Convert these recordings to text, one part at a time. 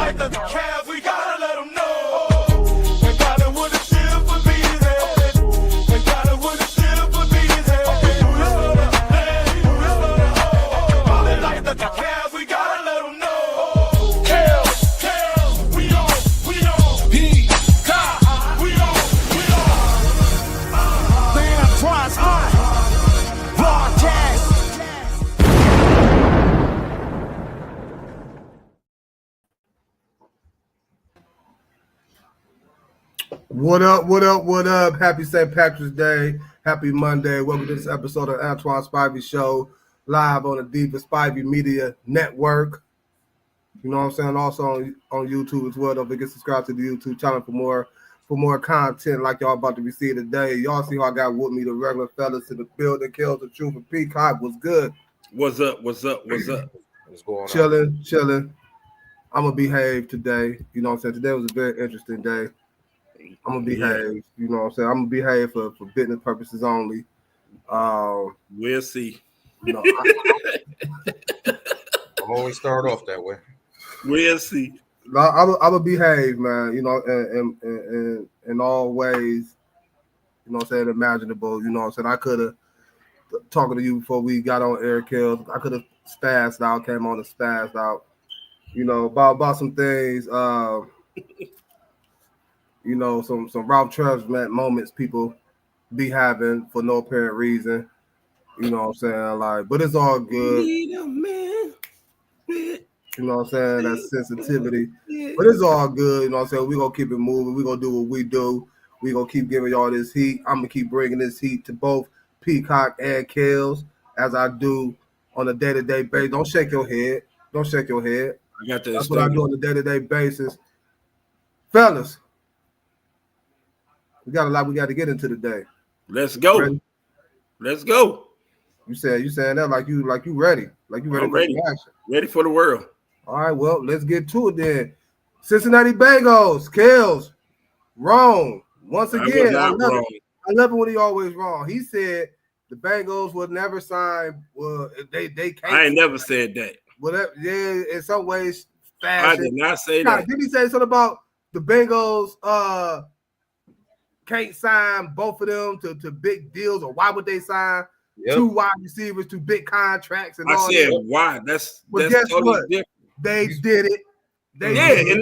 like the Cavs, we gotta let them know. When Cotton with a shield for bees head. When Cotton with a shield for bees head. Ballin' like the Cavs, we gotta let them know. Cavs, we on. P-Cop, we on. The Antoine spot. Broadcast. What up? Happy St. Patrick's Day. Happy Monday. Welcome to this episode of Antoine Spivey Show, live on the Diva Spivey Media Network. You know what I'm saying? Also on YouTube as well. Don't forget to subscribe to the YouTube channel for more content like y'all about to receive today. Y'all see how I got with me, the regular fellas in the building. Kills the truth and Peacock. What's good? What's up? What's going on? Chilling. I'm going to behave today. You know what I'm saying? Today was a very interesting day. I'm gonna behave, you know what I'm saying? I'm gonna behave for business purposes only. We'll see. You know, I'm always start off that way. We'll see. I'm gonna behave, man. You know, in all ways. You know what I'm saying? Imaginable. You know what I'm saying? I could have talking to you before we got on air, Kills. I could have spazzed out, came on and spazzed out. You know about some things. You know, some Ralph Tresvant moments people be having for no apparent reason. You know what I'm saying? Like, but it's all good. You know what I'm saying? That sensitivity. But it's all good. You know what I'm saying? We're going to keep it moving. We're going to do what we do. We're going to keep giving y'all this heat. I'm going to keep bringing this heat to both Peacock and Kells as I do on a day-to-day basis. Don't shake your head. I got that. That's what I do on a day-to-day basis. Fellas. We got a lot we got to get into today. Let's go. Ready? Let's go. You saying that like you ready. Like you ready I'm for ready. action. Ready for the world. All right, well, let's get to it then. Cincinnati Bengals, Kells, wrong. Once again, I love it when he always wrong. He said the Bengals would never sign. Well, they can't. I ain't never said that. Well, yeah, in some ways, fashion. I did not say that. Did he say something about the Bengals can't sign both of them to big deals, or why would they sign two wide receivers to big contracts? And all said that? Why? That's guess totally what? Different. They did it. And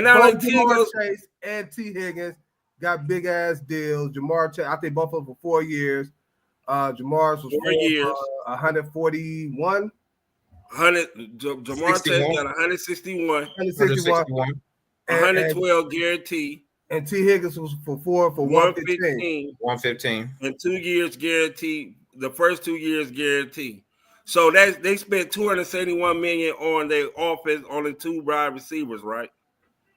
now like Jamar Chase and T. Higgins got big ass deals. Jamar Chase, I think both of them for 4 years. Jamar's was 4 years, 141. Jamar Chase got 161. 112 guaranteed. And T. Higgins was for 115. And 2 years guaranteed. The first 2 years guaranteed. So they spent $271 million on their offense on the 2 wide receivers, right?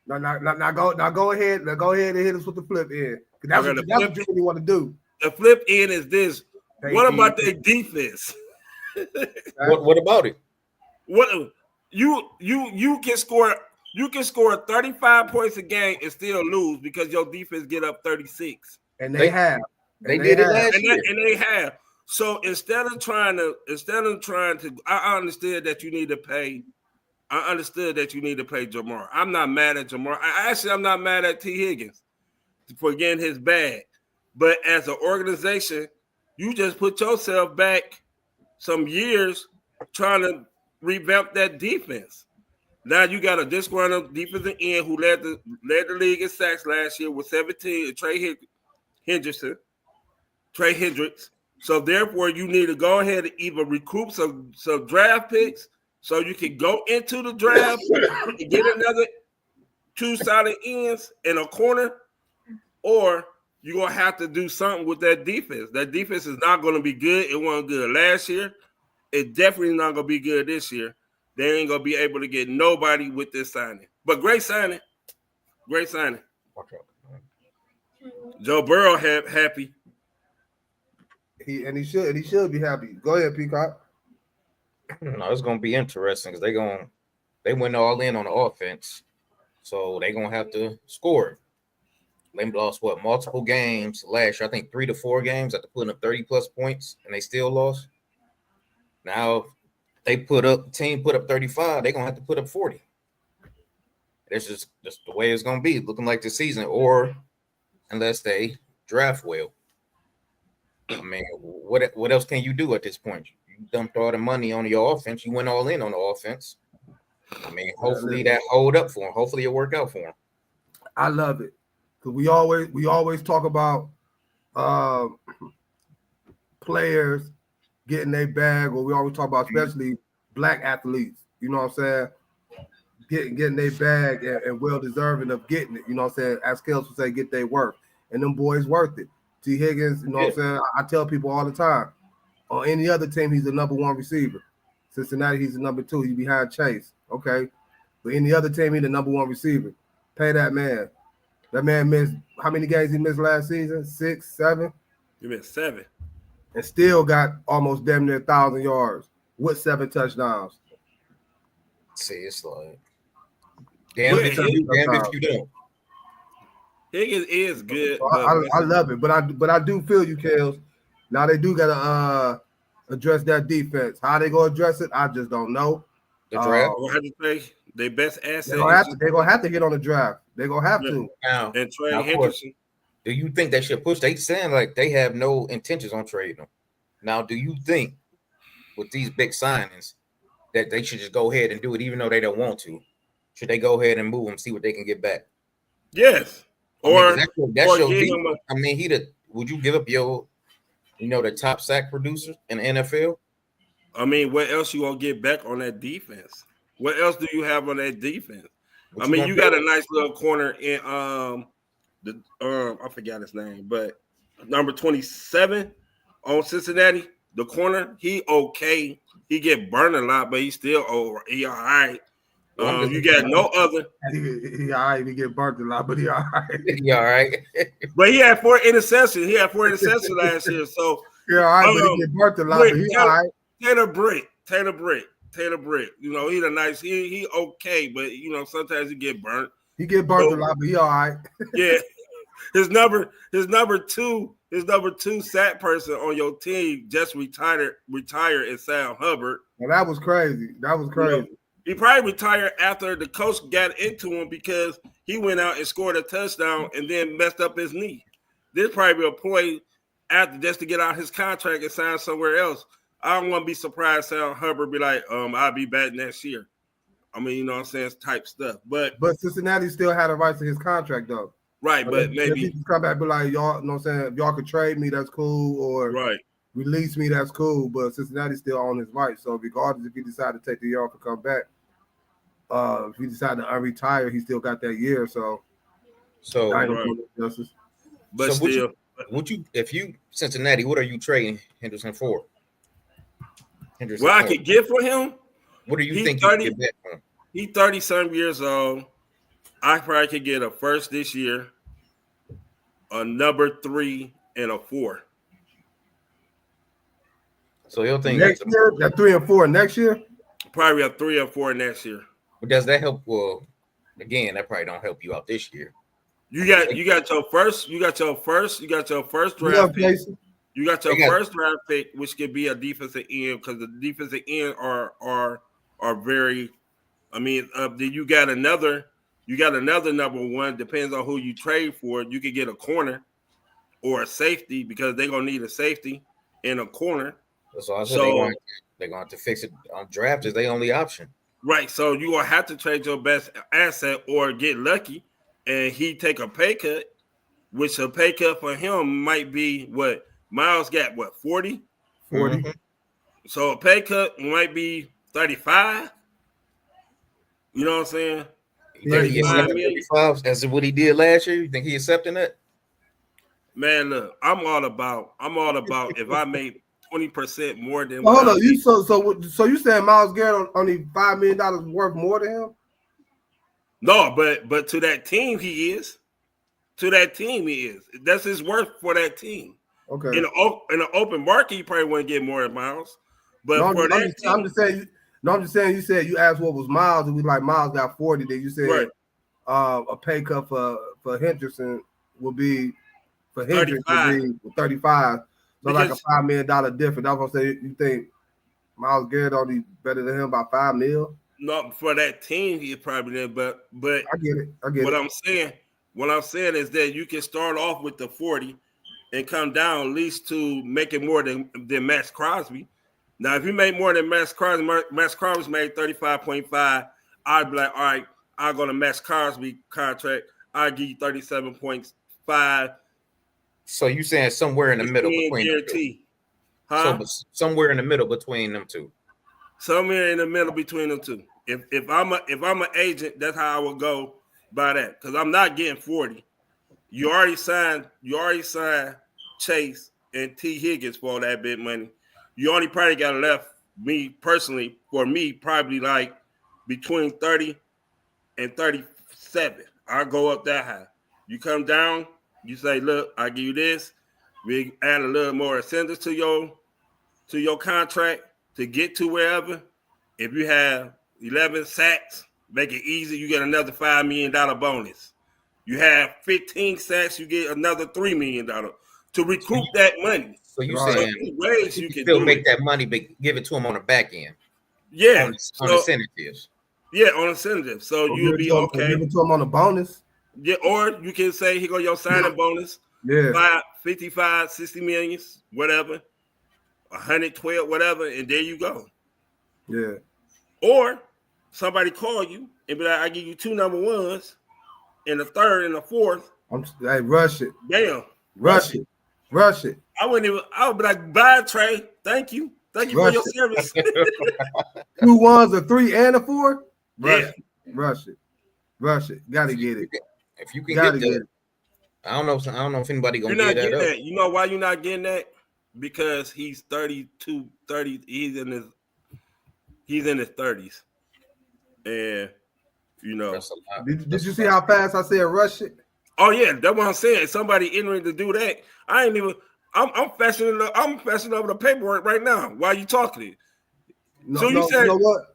Now go ahead and hit us with the flip end. That's what you really want to do. The flip end is this. What about their defense? What about it? What you can score. You can score 35 points a game and still lose because your defense get up 36. And they have. They did it last year. And they have. So instead of trying to, I understood that you need to pay. I understood that you need to pay Jamar. I'm not mad at Jamar. I'm not mad at T. Higgins for getting his bag. But as an organization, you just put yourself back some years trying to revamp that defense. Now you got a disgruntled defensive end who led the league in sacks last year with 17. Trey Hendricks. So therefore, you need to go ahead and either recoup some draft picks so you can go into the draft and get another 2 solid ends in a corner, or you're gonna have to do something with that defense. That defense is not going to be good. It wasn't good last year. It's definitely not going to be good this year. They ain't gonna be able to get nobody with this signing. But great signing. Joe Burrow happy. He should be happy. Go ahead, Peacock. No, it's gonna be interesting because they went all in on the offense, so they're gonna have to score. They lost multiple games last year. I think 3 to 4 games after putting up 30+ points, and they still lost. Now team put up 35, they're gonna have to put up 40. That's just the way it's gonna be, looking like this season, or unless they draft well. I mean, what else can you do at this point? You dumped all the money on your offense. You went all in on the offense. I mean, hopefully that hold up for him. Hopefully it work out for him. I love it because we always talk about players getting their bag, or we always talk about especially black athletes. You know what I'm saying? Getting their bag and well deserving of getting it. You know what I'm saying? As Kels would say, get their worth, and them boys worth it. T. Higgins, you know what I'm saying? I tell people all the time. On any other team, he's the number one receiver. Cincinnati, he's the number two. He's behind Chase. Okay. But any other team, he's the number one receiver. Pay that man. That man missed how many games he missed last season? 6, 7? He missed 7. And still got almost damn near 1,000 yards with 7 touchdowns. See, it's like damn if you don't. Higgins is good. So I love it, but I do feel you, Kels. Now they do gotta address that defense. How they gonna address it, I just don't know. The draft. Their best asset. They're gonna have to get on the draft. They're gonna have to. Now, and Trey Henderson. Do you think they should push? They saying like they have no intentions on trading them. Now, do you think with these big signings that they should just go ahead and do it, even though they don't want to? Should they go ahead and move them, see what they can get back? Yes. That's your deal. I mean, would you give up your, the top sack producer in the NFL? I mean, what else you gonna get back on that defense? What else do you have on that defense? I mean, you got a nice little corner in I forgot his name, but number 27 on Cincinnati, the corner, he okay. He get burned a lot, but he all right. You got no other. He all right. He get burnt a lot, but he all right. He all right. But he had 4 interceptions. He had 4 interceptions last year. So yeah, all right, but he get burnt a lot, but he all right. Taylor Britt. He's a nice. He okay, but sometimes he get burnt. He get burnt a lot, but he all right. Yeah. His number 2 sack person on your team just retired and Sam Hubbard. Well, that was crazy. He probably retired after the coach got into him because he went out and scored a touchdown and then messed up his knee. There's probably a point after just to get out his contract and sign somewhere else. I don't want to be surprised Sam Hubbard be like, I'll be back next year. I mean, you know what I'm saying, type stuff. But Cincinnati still had a right to his contract though. Right, but maybe if he come back and be like, y'all, you know what I'm saying, if y'all could trade me, that's cool, or release me, that's cool. But Cincinnati still on his right. So regardless if he decided to take the year off and come back, if he decided to unretire, he still got that year. So justice. But so still, would you if you Cincinnati, what are you trading Henderson for? What I could get for him? What do you think you could get back for him? He's 30-some years old. I probably could get a first this year, a number 3, and a 4. So you'll think next year, that 3 and 4 next year? Probably a 3 or 4 next year. But does that help? Well, again, that probably don't help you out this year. You got your first draft pick. You got your first draft pick, which could be a defensive end because the defensive end are very. I mean, then you got another number 1. Depends on who you trade for. You could get a corner or a safety because they're gonna need a safety and a corner. So I said they're going to fix it on draft is their only option. Right. So you gonna have to trade your best asset or get lucky, and he take a pay cut, which a pay cut for him might be what Miles got. What 40? 40. Mm-hmm. So a pay cut might be 35. You know what I'm saying? Yeah, he accepted 35 as what he did last year. You think he accepting that? Man, look, I'm all about if I make 20% more than. Well, hold on, so you saying Myles Garrett only $5 million worth more than him? No, but to that team he is. To that team he is. That's his worth for that team. Okay. In an open market, he probably wouldn't get more than Miles. But I'm just saying. You said you asked what was Miles, and we like Miles got 40. Then you said a pay cut for Henderson would be 35. So because, like a $5 million difference. That's what I'm saying. You think Myles Garrett only better than him by $5 million? Not for that team, he probably did, but I get it. I get what it. what I'm saying is that you can start off with the 40 and come down at least to making more than Max Crosby. Now, if you make more than Max Crosby made 35.5, I'd be like, all right, I'll go to Max Crosby contract. I'll give you 37.5. So you saying somewhere in the middle between them two? Guarantee. Huh? So somewhere in the middle between them two. Somewhere in the middle between them two. If I'm an agent, that's how I would go by that. Because I'm not getting 40. You already signed Chase and T. Higgins for all that bit money. You only probably got left probably like between 30 and 37. I'll go up that high. You come down, you say, look, I give you this. We add a little more incentives to your contract to get to wherever. If you have 11 sacks, make it easy, you get another $5 million bonus. You have 15 sacks, you get another $3 million to recoup that money. So you Right. saying ways you you can still do make it. that money, but give it to them on the back end. Yeah, on incentives. Yeah, on incentive. So you'll be okay. Give it to him on a bonus. Yeah, or you can say, here go your signing bonus. Yeah. 55, 60 millions, whatever. 112, whatever, and there you go. Yeah. Or somebody call you and be like, I give you 2 number ones and a third and a fourth. Hey, rush it. Damn. Rush it. Rush it. I would be like, bye, Trey. Thank you. Thank you for your service. 2 ones, a 3, and a 4. Rush Yeah. it. Rush it. Rush it. Gotta get it. If you can Gotta get get that, it. I don't know if anybody You're gonna not get that getting up. that. You know why you're not getting that? Because he's 32, 30. He's in his 30s. And That's a lot. Did you see how fast I said rush it? oh yeah, that's what I'm saying. Somebody entering to do that. I'm fashioning over the paperwork right now while you talking it. No, So you no, said- you know what?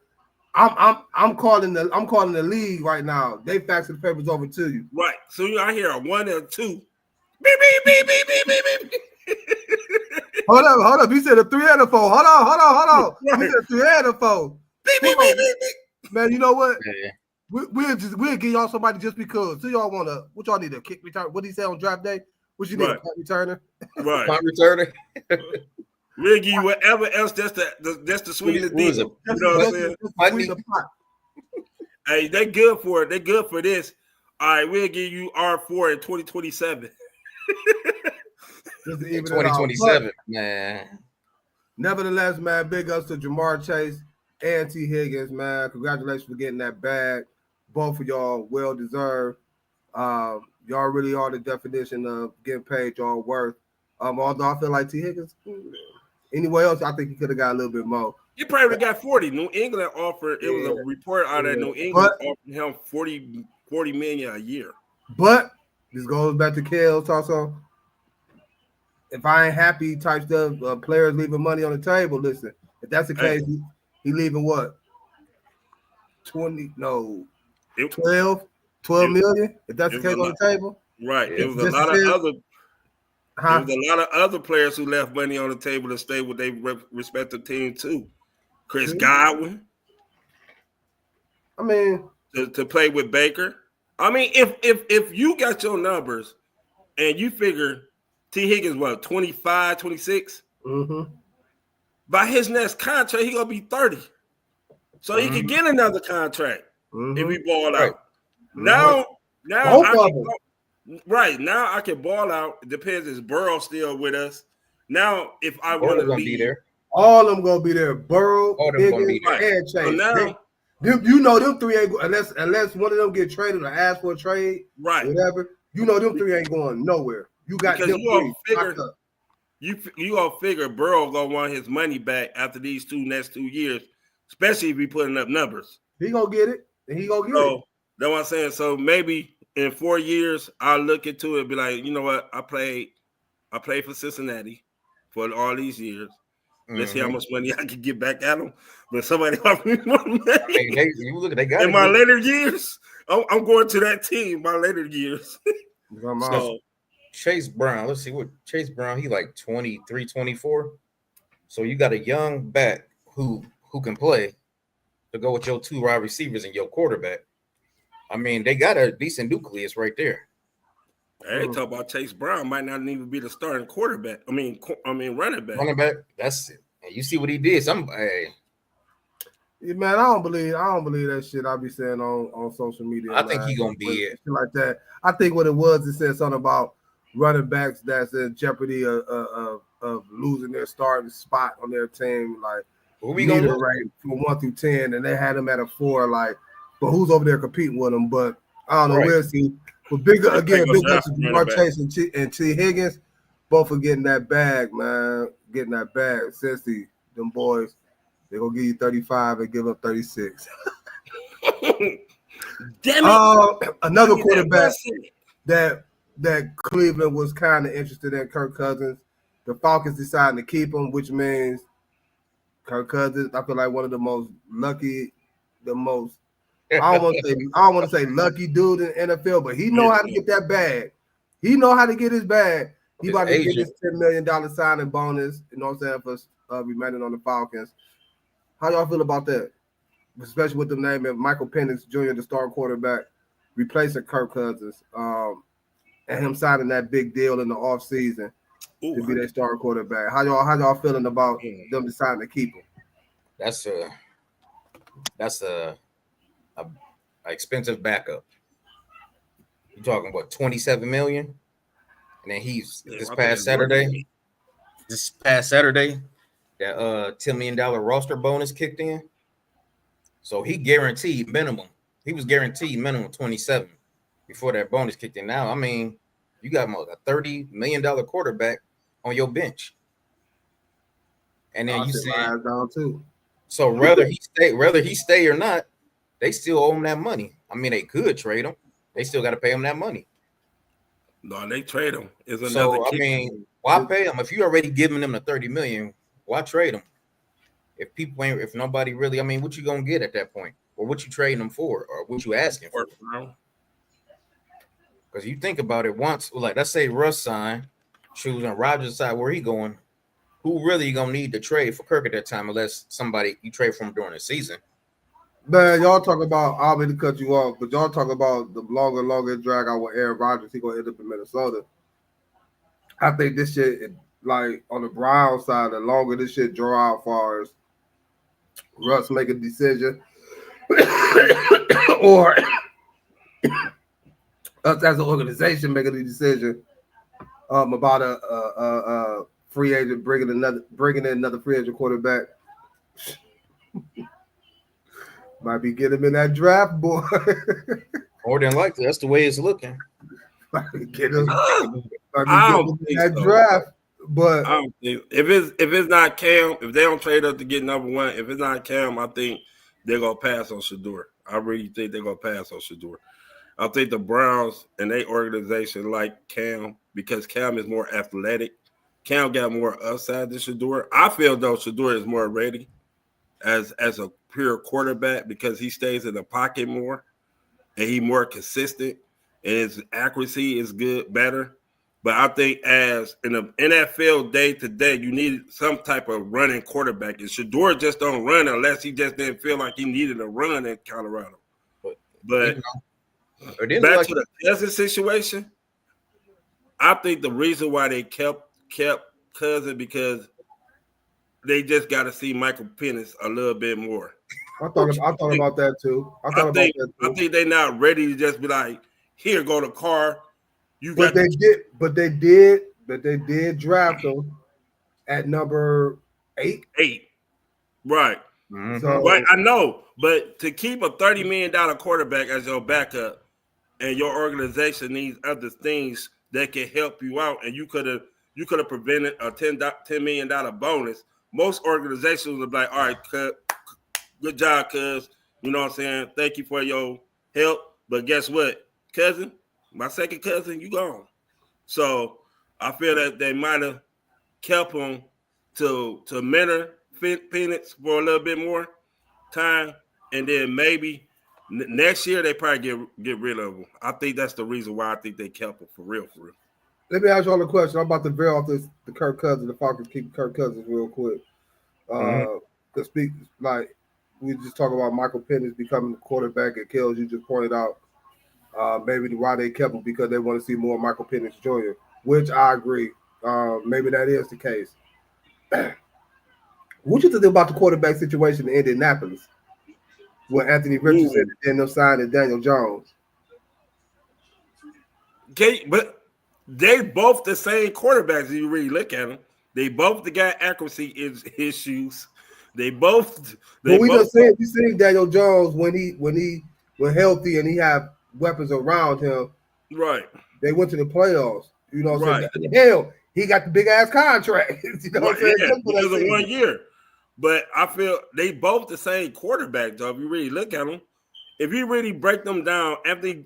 I'm calling the league right now. They faxing the papers over to you. Right. So I hear a 1 and a 2. Beep, beep, beep, beep, beep, beep, beep. Hold up. He said a 3 and a 4. Hold on. Right. He said a 3 and a 4. Beep, beep, beep, beep, beep. Man, you know what? Yeah. We'll give y'all somebody just because. So y'all what y'all need, a kick return? What did he say on draft day? What you need, Right. a punt returner? Right. Punt returner. We'll give you whatever else just to sweeten the What is deal. it? You know what I'm saying? Just Punt sweeten me. the pot. Hey, they good for it. They good for this. All right, we'll give you R4 in 2027. Just to even it out. 2027, man. But nevertheless, man, big ups to Jamar Chase and T. Higgins, man. Congratulations for getting that bag. Both of y'all well deserved. Y'all really are the definition of getting paid y'all worth. Although I feel like T. Higgins, anywhere else, I think he could have got a little bit more. You probably got 40. New England offered, it was a report out of New England offered him 40 million a year. But this goes back to Kale's also. If I ain't happy type stuff, players leaving money on the table, listen, if that's the case, he leaving what? 12 million? If that's the case on the table? Right. Yeah. It was a lot of other players who left money on the table to stay with their respective team too. Chris Godwin. I mean, to play with Baker. I mean, if you got your numbers and you figure T. Higgins, 25, 26? Mm-hmm. By his next contract, he gonna be 30. So he can get another contract if we ball out. Now I can ball out. It depends, is Burrow still with us? Now, if I want to be leave, there. All of them gonna be there. Burrow, All them gonna be Higgins, there. and Chase. So now, them 3 ain't unless one of them get traded or ask for a trade, right? Whatever. Them 3 ain't going nowhere. You got Because them you all figure Burrow gonna want his money back after these next 2 years, especially if he putting up numbers. He gonna get it, and he gonna get it. That's what I'm saying. So maybe in 4 years, I'll look into it and be like, you know what? I played for Cincinnati for all these years. Let's see how much money I can get back at them. But somebody offered me more money. They got in my later years. I'm going to that team. My later years. So Chase Brown, let's see what Chase Brown. He like 23, 24. So you got a young back who can play, to go with your 2 wide receivers and your quarterback. I mean, they got a decent nucleus right there. Hey, talk about Chase Brown might not even be the starting quarterback. I mean, running back. Running back, that's it. And you see what he did. Yeah, man, I don't believe that shit I be saying on social media. I think he gonna be it. Shit like that. I think what it was, it said something about running backs that's in jeopardy of losing their starting spot on their team. Like, who we gonna rate from 1 through 10, and they had him at a 4. Like, but who's over there competing with him? But I don't know. Right. We'll see. But big ups to Jamar Chase and T. Higgins, both for getting that bag, man. Getting that bag. Since them boys, they're gonna give you 35 and give up 36. Damn it. Another quarterback that Cleveland was kind of interested in, Kirk Cousins. The Falcons decided to keep him, which means Kirk Cousins, I feel like one of the most lucky, I don't want to say lucky dude in the NFL, but he know how to get that bag. He know how to get his bag. He about to get his $10 million signing bonus, you know what I'm saying, for remaining on the Falcons. How y'all feel about that? Especially with the name of Michael Penix Jr., the star quarterback, replacing Kirk Cousins, and him signing that big deal in the offseason to be their star quarterback. How y'all feeling about them deciding to keep him? That's a expensive backup. You talking about 27 million? And then this past Saturday, that $10 million roster bonus kicked in. So he guaranteed minimum. He was guaranteed minimum 27 before that bonus kicked in. Now, I mean, you got a $30 million quarterback on your bench. And then you say down too. So whether he stay or not, they still owe him that money. I mean, they could trade him. They still got to pay him that money. No, they trade him. So I mean, why pay him if you already giving them the 30 million? Why trade him? If nobody really, I mean, what you gonna get at that point, or what you trading them for, or what you asking for? Because you think about it, once, like let's say Russ signed, choosing Rodgers decide where he going, who really gonna need to trade for Kirk at that time unless somebody you trade for him during the season? Man, y'all talk about, I'll be to cut you off, but y'all talk about the longer drag out with Aaron Rodgers. He gonna end up in Minnesota. I think this shit, like on the Browns side, the longer this shit draw out, far as Russ make a decision, or us as an organization making a decision about a free agent bringing in another free agent quarterback. Might be getting him in that draft, boy. More than likely, that's the way it's looking. Get him. I don't think that so. Draft, but I don't think if it's not Cam, if they don't trade up to get number one, if it's not Cam, I think they're gonna pass on Shedeur. I really think they're gonna pass on Shedeur. I think the Browns and their organization like Cam because Cam is more athletic. Cam got more upside than Shedeur. I feel though Shedeur is more ready as a pure quarterback because he stays in the pocket more and he's more consistent and his accuracy is better. But I think as in the NFL day to day, you need some type of running quarterback. And Shedeur just don't run unless he just didn't feel like he needed a run in Colorado. But back to the Cousins situation, I think the reason why they kept Cousins because they just got to see Michael Penix a little bit more. I thought about that too. I think they're not ready to just be like, here, go to Carr. They did draft him at number 8. Right. Mm-hmm. So, right, I know, but to keep a $30 million quarterback as your backup and your organization needs other things that can help you out, and you could have prevented a $10 million bonus. Most organizations would be like, all right, good job, cuz. You know what I'm saying? Thank you for your help. But guess what? Cousin, my second cousin, you gone. So I feel that they might have kept him to mentor Penix for a little bit more time. And then maybe next year they probably get rid of him. I think that's the reason why I think they kept him for real. Let me ask you all a question. I'm about to veer off the Kirk Cousins. The Falcons keep Kirk Cousins real quick. To speak, like, we just talk about Michael Penix becoming the quarterback, and Kells, you just pointed out maybe why they kept him because they want to see more Michael Penix Jr., which I agree. Maybe that is the case. What you think about the quarterback situation in Indianapolis with Anthony Richardson and them signing Daniel Jones? Okay, but they both the same quarterbacks. If you really look at them, they both got accuracy issues. They both. But we just said we seen Daniel Jones when healthy and he have weapons around him. Right. They went to the playoffs. You know what I'm Right. saying? Hell, he got the big ass contract. You know what I'm saying? Yeah, Just for that because of season. 1 year. But I feel they both the same quarterback, though. If you really look at them, if you really break them down, Anthony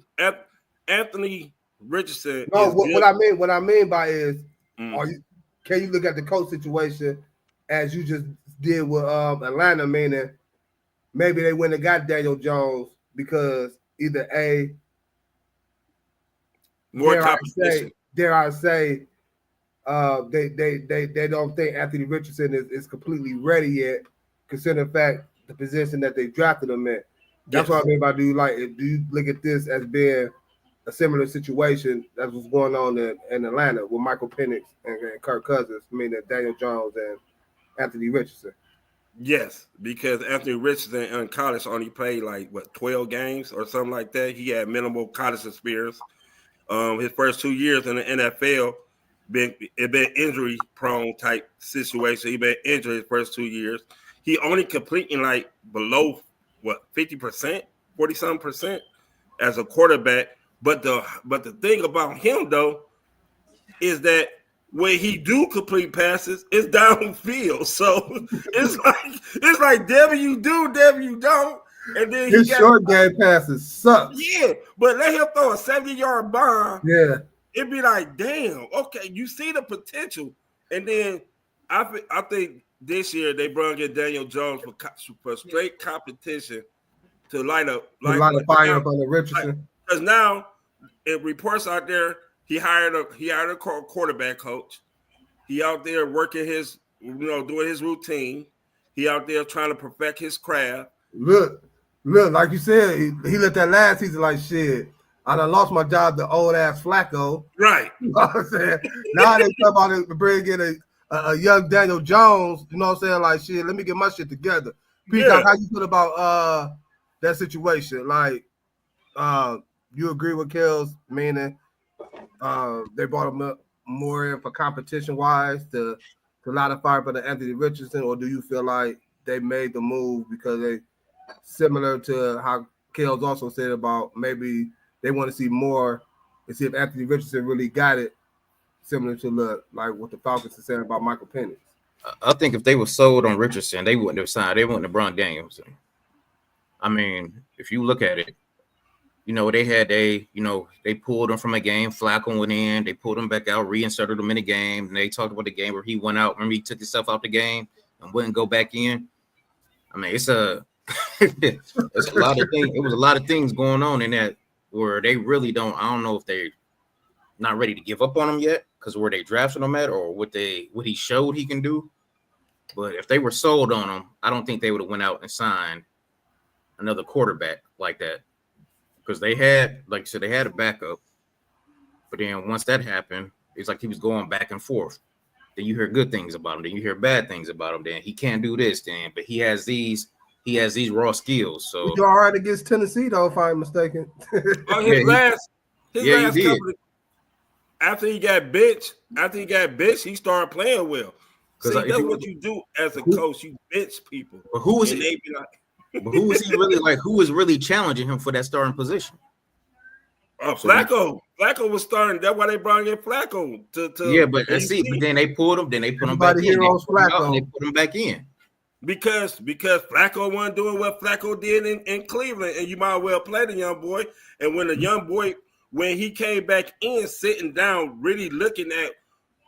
Richardson. No, is what I mean by is, good. can you look at the coach situation as you just did with Atlanta? Meaning, maybe they went and got Daniel Jones because either More competition. Dare I say, they don't think Anthony Richardson is completely ready yet, considering the fact the position that they drafted him in. That's what I mean by do you look at this as being a similar situation that was going on in Atlanta with Michael Penix and Kirk Cousins, meaning Daniel Jones and Anthony Richardson? Yes, because Anthony Richardson in college only played 12 games or something like that. He had minimal college experience. His first 2 years in the NFL been injury prone type situation. He been injured his first 2 years. He only completing below 50%, 40-something% as a quarterback. But the thing about him though is that when he do complete passes, it's downfield. So it's like damn you do, damn you don't. And then his short game passes sucks. Yeah, but let him throw a 70-yard bomb. Yeah, it'd be like, damn, okay, you see the potential. And then I think this year they brought in Daniel Jones for straight competition to light a fire up on the Richardson. Because now it reports out there he hired a quarterback coach. He out there working his, doing his routine. He out there trying to perfect his craft. Look, like you said, he let that last season like shit. I done lost my job to old ass Flacco. Right. You know what I'm saying? Now they come out and bring in a young Daniel Jones. You know what I'm saying? Like shit, let me get my shit together. Peacock, how you feel about that situation? Like, you agree with Kells, meaning they brought him up more in for competition wise to light a fire for the Anthony Richardson, or do you feel like they made the move because they similar to how Kells also said about maybe they want to see more and see if Anthony Richardson really got it, similar to like what the Falcons are saying about Michael Penix? I think if they were sold on Richardson, they wouldn't have signed. They wouldn't have brought Danielson. I mean, if you look at it, they pulled him from a game. Flacco went in. They pulled him back out, reinserted him in the game. And they talked about the game where he went out. Remember, he took himself out the game and wouldn't go back in. I mean, it's a lot of things. It was a lot of things going on in that where they really don't. I don't know if they're not ready to give up on him yet because where they drafted him at or what he showed he can do. But if they were sold on him, I don't think they would have went out and signed another quarterback like that. Because they had, like you said, they had a backup. But then once that happened, it's like he was going back and forth. Then you hear good things about him. Then you hear bad things about him. Then he can't do this. But he has these raw skills. So you're all right against Tennessee, though, if I'm mistaken. His last couple after he got bitched, he started playing well. See, that's what you do as a coach. You bitch people. But who is he? But who is he really like? Who is really challenging him for that starting position? Flacco. Flacco was starting. That's why they brought in Flacco. But then they pulled him. Then they put him back in. They put him back in because Flacco wasn't doing what Flacco did in Cleveland, and you might well play the young boy. And when the young boy, when he came back in, sitting down, really looking at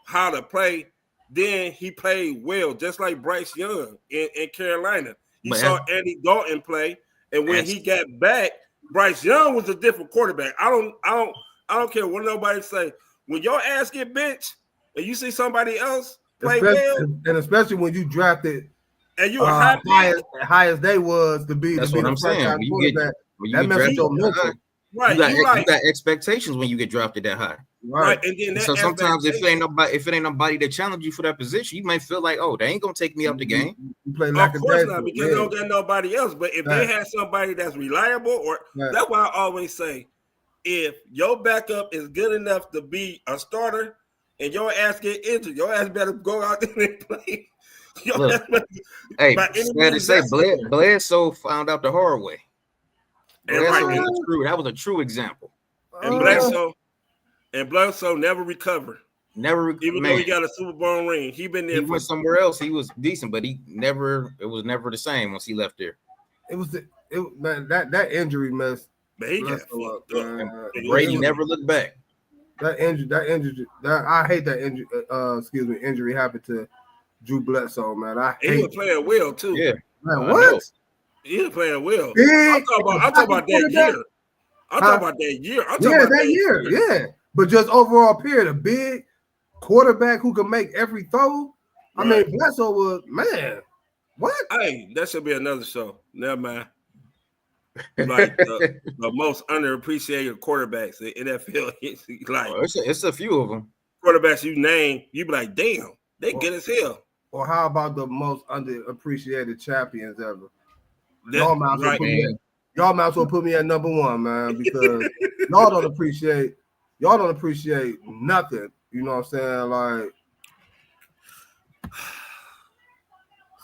how to play, then he played well, just like Bryce Young in Carolina. You saw Andy Dalton play, and when he got back, Bryce Young was a different quarterback. I don't care what nobody say. When your ass get benched and you see somebody else play well, and especially when you drafted and you a high pick. high as they was to be That's to be what the I'm saying. franchise quarterback. When That you get messes drafted your that high, mental. Right, you like got expectations when you get drafted that high. right, and then that So sometimes if it expectation- ain't nobody that challenge you for that position, you might feel like, oh, they ain't gonna take me up the game. You play of lackadaisical. course not, because they don't got nobody else. But if they Right. had somebody that's reliable, or Right. that's why I always say, if your backup is good enough to be a starter and your ass get injured, your ass better go out there and play. Look, hey, by any sad to means say, necessary. Bledsoe found out the hard way. And Bledsoe right, that was a true example. and Bledsoe never recovered. Never, Even though he got a Super Bowl ring, he been there. He went somewhere else. He was decent, but it was never the same once he left there. That injury mess. But he got Bledsoe fucked up, up. man. Brady never looked back. That injury. I hate that injury. Injury happened to Drew Bledsoe, man. He was playing well too. Yeah, man, what? He was playing well. Big, I'm talking about that year. I'm talking about that year. I'm talking about that year. Yeah, but just overall period, a big quarterback who can make every throw. I mean, Bledsoe was, man. What? Hey, that should be another show. Never mind. Like the most underappreciated quarterbacks in NFL. Like it's a few of them. Quarterbacks you name, you be like, damn, they good as hell. Or how about the most underappreciated champions ever? That, Y'all might as well put me at number one, man, because y'all don't appreciate nothing. You know what I'm saying? Like,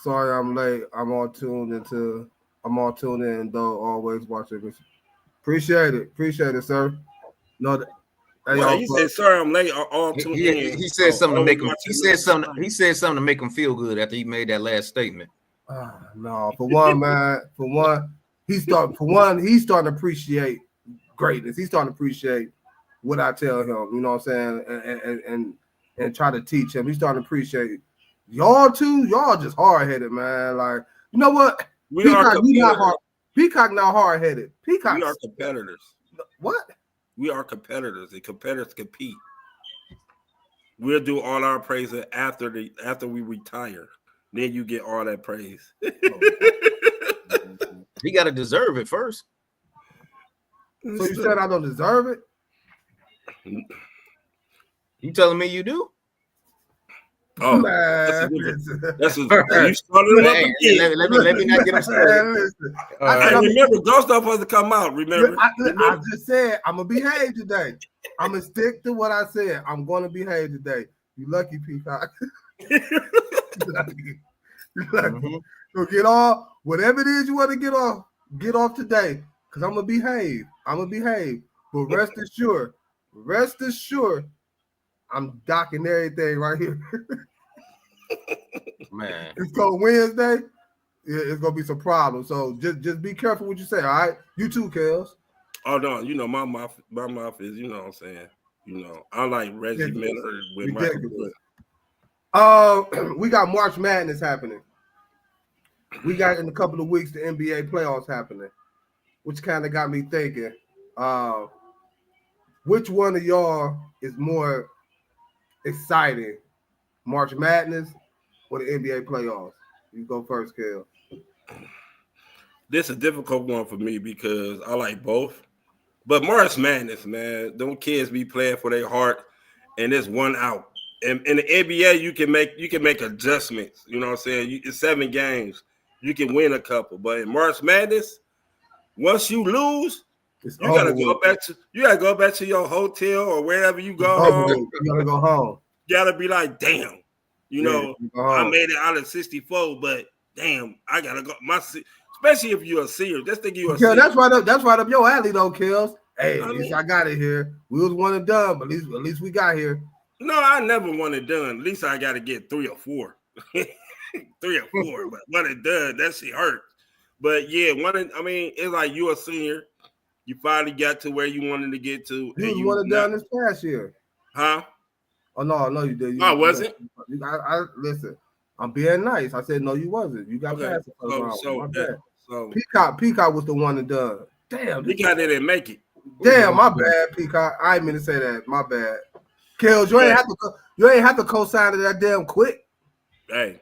sorry I'm late. I'm all tuned in though, always watching. Appreciate it, sir. No, he said, sorry I'm late. All tuned in. He said something to make him. He said something to make him feel good after he made that last statement. No, for one, he's starting to appreciate greatness. He's starting to appreciate what I tell him. You know what I'm saying, and try to teach him. He's starting to appreciate y'all too. Y'all just hard headed, man. Like, you know what? Peacock not hard headed. Peacock. We are competitors. What? We are competitors, and competitors compete. We'll do all our praise after we retire. Then you get all that praise. He got to deserve it first. So you said I don't deserve it? You telling me you do? Oh, man, that's you started him up again. Let me not get him started. I remember, Ghost not supposed to come out. Remember? I just said I'm gonna behave today. I'm gonna stick to what I said. I'm gonna behave today. You lucky, Peacock. You lucky. Mm-hmm. So get off whatever it is you want to get off. Get off today, cause I'm gonna behave. But rest assured, I'm docking everything right here. Man, it's called Wednesday. It's gonna be some problems. So just be careful what you say. All right, you too, Kels. Oh no, you know my mouth is, you know what I'm saying. You know, I like Reggie Miller with Michael. We got March Madness happening. We got in a couple of weeks the NBA playoffs happening, which kind of got me thinking. Which one of y'all is more exciting, March Madness or the NBA playoffs? You go first, Kel. This is a difficult one for me because I like both. But March Madness, man, them kids be playing for their heart, and it's one out. And in the NBA, you can make adjustments. You know what I'm saying? It's 7 games. You can win a couple. But in March Madness, once you lose, you gotta go back to your hotel or wherever you go home. You gotta go home. You gotta be like, damn, I made it out of 64, but damn, I gotta go. Especially if you're a senior. Just think you're a senior. That's right up your alley though, Kels. Hey, at least I got it here. We was one and done, but at least we got here. No, I never want it done. At least I got to get 3 or 4. 3 or 4, but when it done, that shit hurts. But yeah, it's like you a senior. You finally got to where you wanted to get to. You was one and done this past year. Huh? Oh, no, you did. I wasn't. I listen, I'm being nice. I said, no, you wasn't. You got past the first round. So Peacock was the one and done. Damn. Peacock didn't make it. Damn, my bad, Peacock. I ain't mean to say that. My bad. Kels, you ain't have to co-sign it that damn quick. Hey,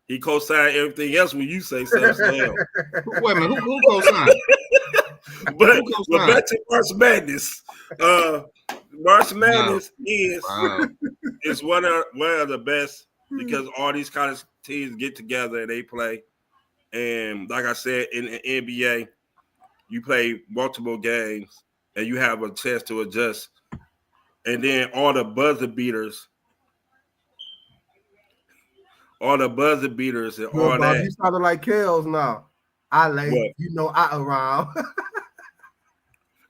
He co-signed everything else when you say something. So Wait a minute, who co-signed? but Who co-signed? back to March Madness. March Madness Wow. is one of the best because all these kind of teams get together and they play. And like I said, in the NBA, you play multiple games and you have a chance to adjust. And then all the buzzer beaters and all Good, Bob. that. You sounded like Kels now. I late, What? you know, I around.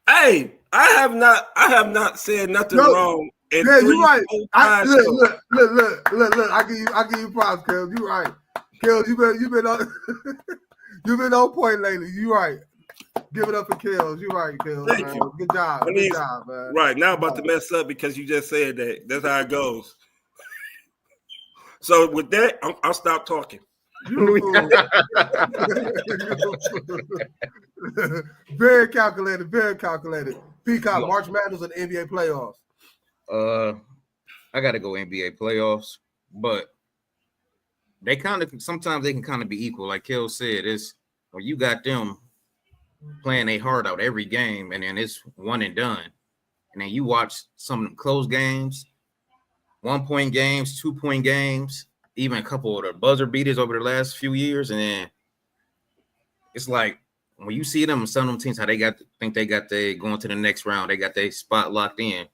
Hey, I have not said nothing No, wrong. In yeah, you right. shows. Look. I give you props, Kels. You right. Kels, you been on you been on point lately. You right. Give it up for Kels. You right, Kels. Thank man. you. Good job. Good job, man. Right now, I'm about to mess up because you just said that. That's how it goes. So with that, I'll stop talking. Very calculated. Peacock, March Madness and NBA playoffs. I gotta go NBA playoffs, but they sometimes they can kind of be equal. Like Kel said, it's when you got them playing their heart out every game, and then it's one and done. And then you watch some close games, 1-point games, 2-point games, even a couple of the buzzer beaters over the last few years, and then it's like when you see them, some of them teams how they think they going to the next round, they got their spot locked in,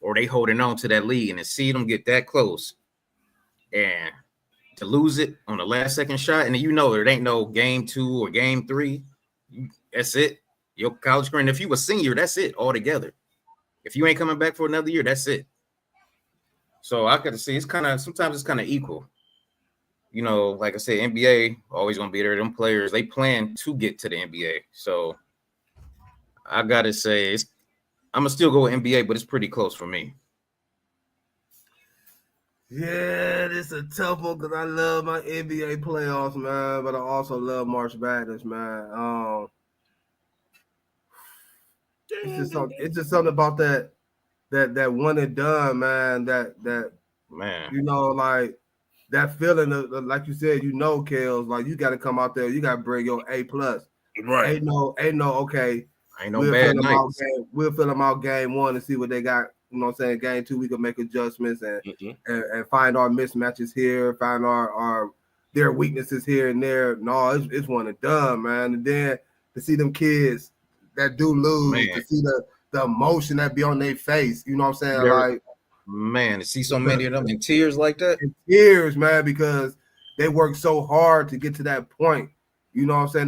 or they holding on to that lead, and to see them get that close, and to lose it on the last second shot, and then there ain't no game 2 or game 3. That's it. Your college career. And if you a senior, that's it altogether. If you ain't coming back for another year, that's it. So I got to see sometimes it's kind of equal. Like I said, NBA always gonna be there. Them players, they plan to get to the NBA. So I gotta say I'm gonna still go with NBA, but it's pretty close for me. Yeah, this is a tough one because I love my NBA playoffs, man, but I also love March Madness, man. It's just something about that one and done, man. That Man, like that feeling of, like you said, Kels, like you got to come out there, you got to bring your A+. Right. Ain't no okay. Ain't no bad nights. We'll fill them out game 1 and see what they got. You know what I'm saying? Game 2, we can make adjustments and find our mismatches here, find our their weaknesses here and there. No, it's one and done, man. And then to see them kids that do lose, to see the emotion that be on their face, you know what I'm saying? To see so many of them in tears like that. In tears, man, because they worked so hard to get to that point. You know what I'm saying?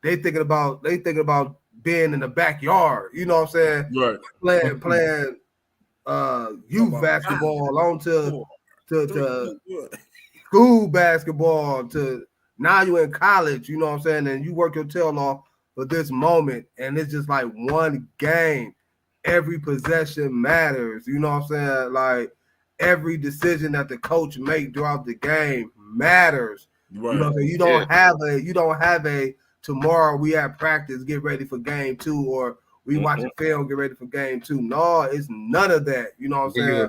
They thinking about being in the backyard, you know what I'm saying? Right. Playing youth basketball on to school basketball, to now you're in college, you know what I'm saying? And you work your tail off for this moment, and it's just like one game. Every possession matters, you know what I'm saying? Like every decision that the coach make throughout the game matters. Right. You know what I'm saying? You don't have a tomorrow we have practice, get ready for game 2, or we watch a film, get ready for game 2. No, it's none of that. You know what I'm saying?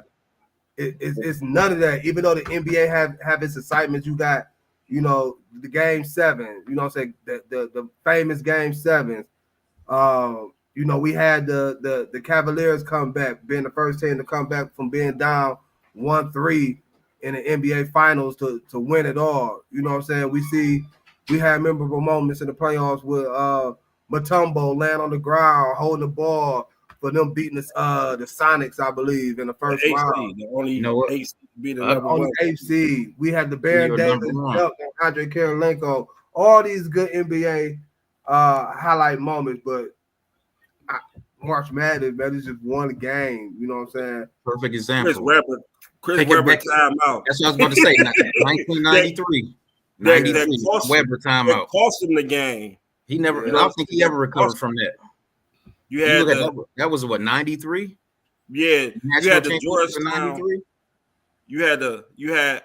It's none of that. Even though the NBA have its excitement, you got, the game 7, you know what I'm saying? The famous game 7s. We had the Cavaliers come back, being the first team to come back from being down 1-3 in the NBA finals to win it all. You know what I'm saying? We had memorable moments in the playoffs with Mutombo laying on the ground, holding the ball for them beating the Sonics, I believe, in the first round. The only AC beat the number on 1. the AC. We had the Baron Davis, Andre Kirilenko, all these good NBA highlight moments, but March Madness, man, is just one game. You know what I'm saying? Perfect example. Chris Webber timeout. That's what I was about to say. 1993. 93. Webber timeout. Cost him the game. He never. I don't think he ever recovered from that. You had that was what, 93? Yeah, you had the Georgetown. 93. You had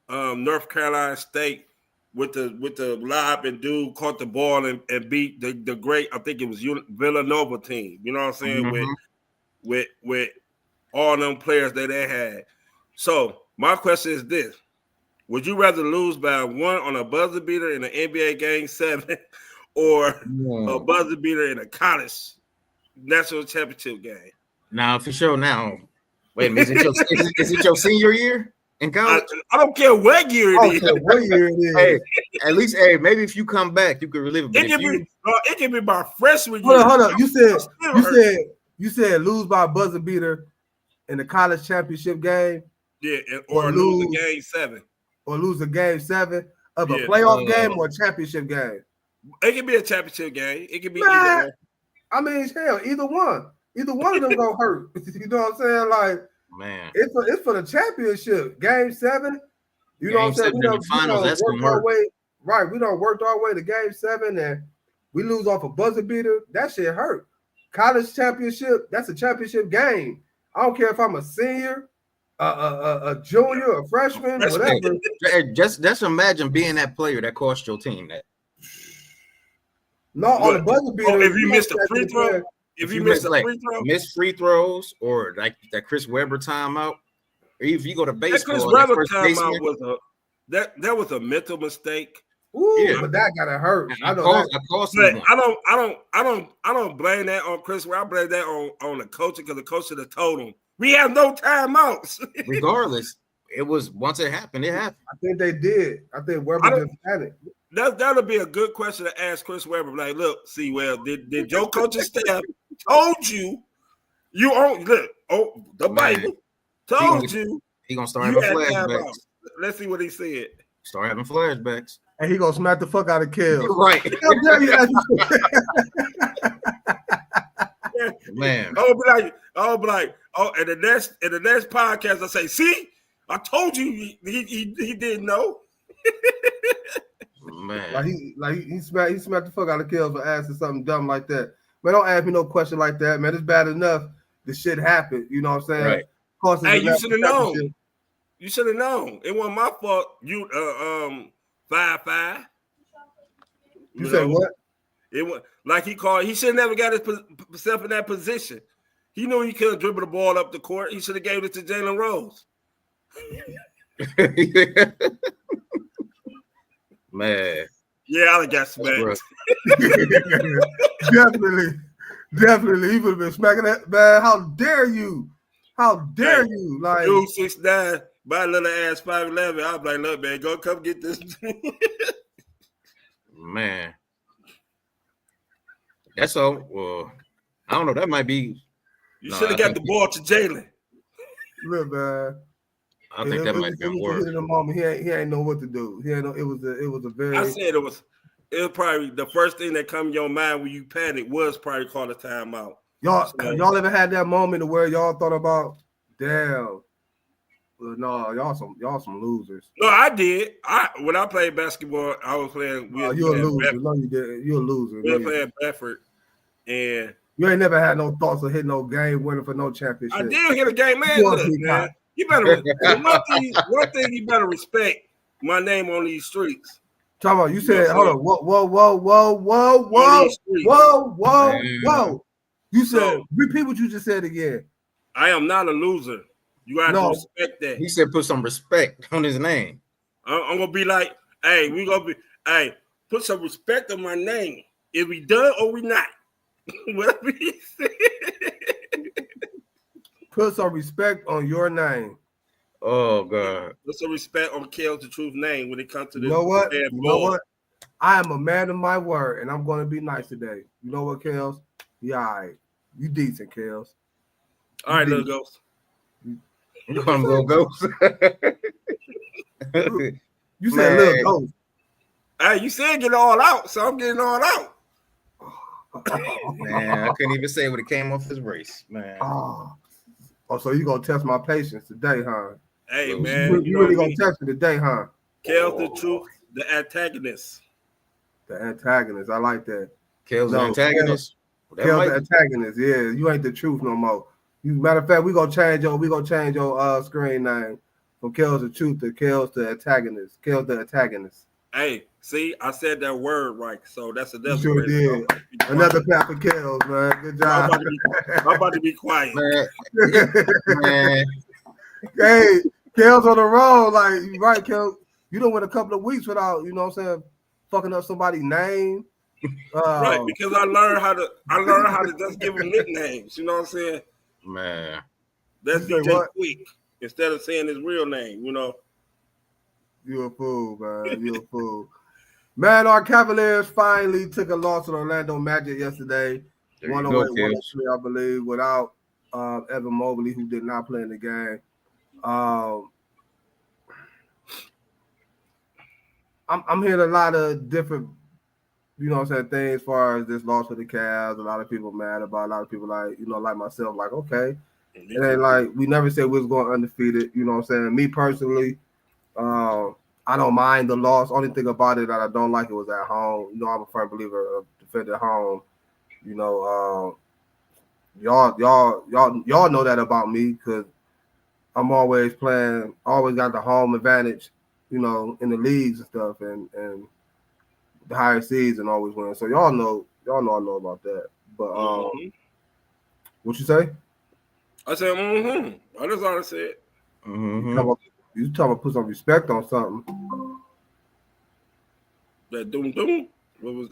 North Carolina State with the lob, and dude caught the ball and beat the great, I think it was Villanova team. You know what I'm saying? With all them players that they had. So my question is this: Would you rather lose by 1 on a buzzer beater in an NBA Game 7 or a buzzer beater in a college national championship game? Now, for sure. Now, wait a minute. Is it your senior year in college? I don't care what year it is. What year it is. Hey, at least, maybe if you come back, you could relive it. It can be my freshman Hold year. on. You said lose by a buzzer beater in the college championship game. Yeah, or lose a game 7. Or lose a game 7 of a playoff game or a championship game. It can be a championship game. It can be either one. I mean, hell, either one. Either one of them gonna hurt. You know what I'm saying? Like, man, it's for the championship. Game 7. You know what I'm saying? We don't work our way to game 7 and we lose off a buzzer beater. That shit hurt. College championship, that's a championship game. I don't care if I'm a senior, a junior, a freshman, whatever. Just imagine being that player that cost your team that. No, on the buzzer beater. If you missed a free throw, missed free throws, or like that Chris Webber timeout, or if you go to baseball, Chris Webber timeout was that was a mental mistake. Ooh, yeah, but that gotta hurt. I don't blame that on Chris. I blame that on the coach, because the coach should have told him we have no timeouts. Regardless, it was once it happened, it happened. I think they did. I think Webber just had it. That'll be a good question to ask Chris Webber. Like, look, did your coaching staff told you own the Bible told you he gonna start having flashbacks. Let's see what he said. Start having flashbacks. And he gonna smack the fuck out of Kel. Right. Man. I'll be like, in the next podcast, I say, see, I told you he didn't know. Man. He smacked the fuck out of Kel for asking something dumb like that. Man, don't ask me no question like that, man. It's bad enough the shit happened. You know what I'm saying? Right. Of course, hey, you should have known. You should have known. It wasn't my fault. You 5'5". You said what? It was like he should have never got himself in that position. He knew he couldn't dribble the ball up the court. He should have gave it to Jalen Rose. Man. Yeah, I got smacked. Definitely. He would have been smacking that, man. How dare you? How dare you? Like, dude, 6'9", by little ass 5'11". I'm like, look, man, go come get this. Man. That's all. Well, I don't know. That might be. You should have got the ball to Jalen. Look, man. I think that might be worse. In the moment, he ain't know what to do. He ain't know. It was a very. I said it was probably the first thing that come to your mind when you panic was probably call a timeout. Y'all ever had that moment where y'all thought about, damn, no, y'all some losers. No, I did. When I played basketball, I was playing. You're a loser. No, you did. You're a loser. We were playing Bedford, and you ain't never had no thoughts of hitting no game winner for no championship. I did hit a game, man. Look, man. You better one thing you better respect my name on these streets. Talking about, you said, hold on, whoa. You said, repeat what you just said again. I am not a loser. You got to respect that. He said put some respect on his name. I'm gonna be like, hey, put some respect on my name. Is we done or we not? Whatever he said. Put some respect on your name. Oh God. Put some respect on Kel's the Truth name when it comes to this. You know what? I am a man of my word, and I'm going to be nice today. You know what, Kels? Yeah, all right. You decent, Kels. All right, little ghost. You call him little ghost? You said little ghost. Hey, you said get all out, so I'm getting all out. Man, I couldn't even say what it came off his race, man. Oh, so you gonna test my patience today, huh? Hey, man. You really gonna test me today, huh? Kel's the Truth, the antagonist. The antagonist. I like that. Kel's the antagonist? Kel's the antagonist. Yeah, you ain't the truth no more. Matter of fact, we gonna change your screen name from Kel's the Truth to Kel's the antagonist. Kel's the antagonist. Hey, see, I said that word right, so that's another. You sure did. Another pack of Kel's, man. Good job. I'm about to be quiet, man. Hey, Kel's on the road, like right, Kel. You don't went a couple of weeks without, you know what I'm saying, fucking up somebody's name. Right, because I learned how to just give them nicknames. You know what I'm saying? Man, That's You say DJ what? Quick instead of saying his real name. You know. You a fool, man. You a fool. Man, our Cavaliers finally took a loss to the Orlando Magic yesterday. there you 108, go, kids. 103, I believe, without Evan Mobley, who did not play in the game. I'm hearing a lot of different, you know what I'm saying, things as far as this loss for the Cavs. A lot of people mad about it. A lot of people like, you know, like myself, like, okay. It ain't like we never said we was going undefeated. You know what I'm saying? Me personally, I don't mind the loss. Only thing about it that I don't like it was at home. You know, I'm a firm believer of defending home. You know, y'all know that about me because I'm always playing, always got the home advantage, you know, in the leagues and stuff, and the higher seeds and always win. So y'all know I know about that. But what you say? I said, That's all I said. You talking about put some respect on something. That doom doom. What was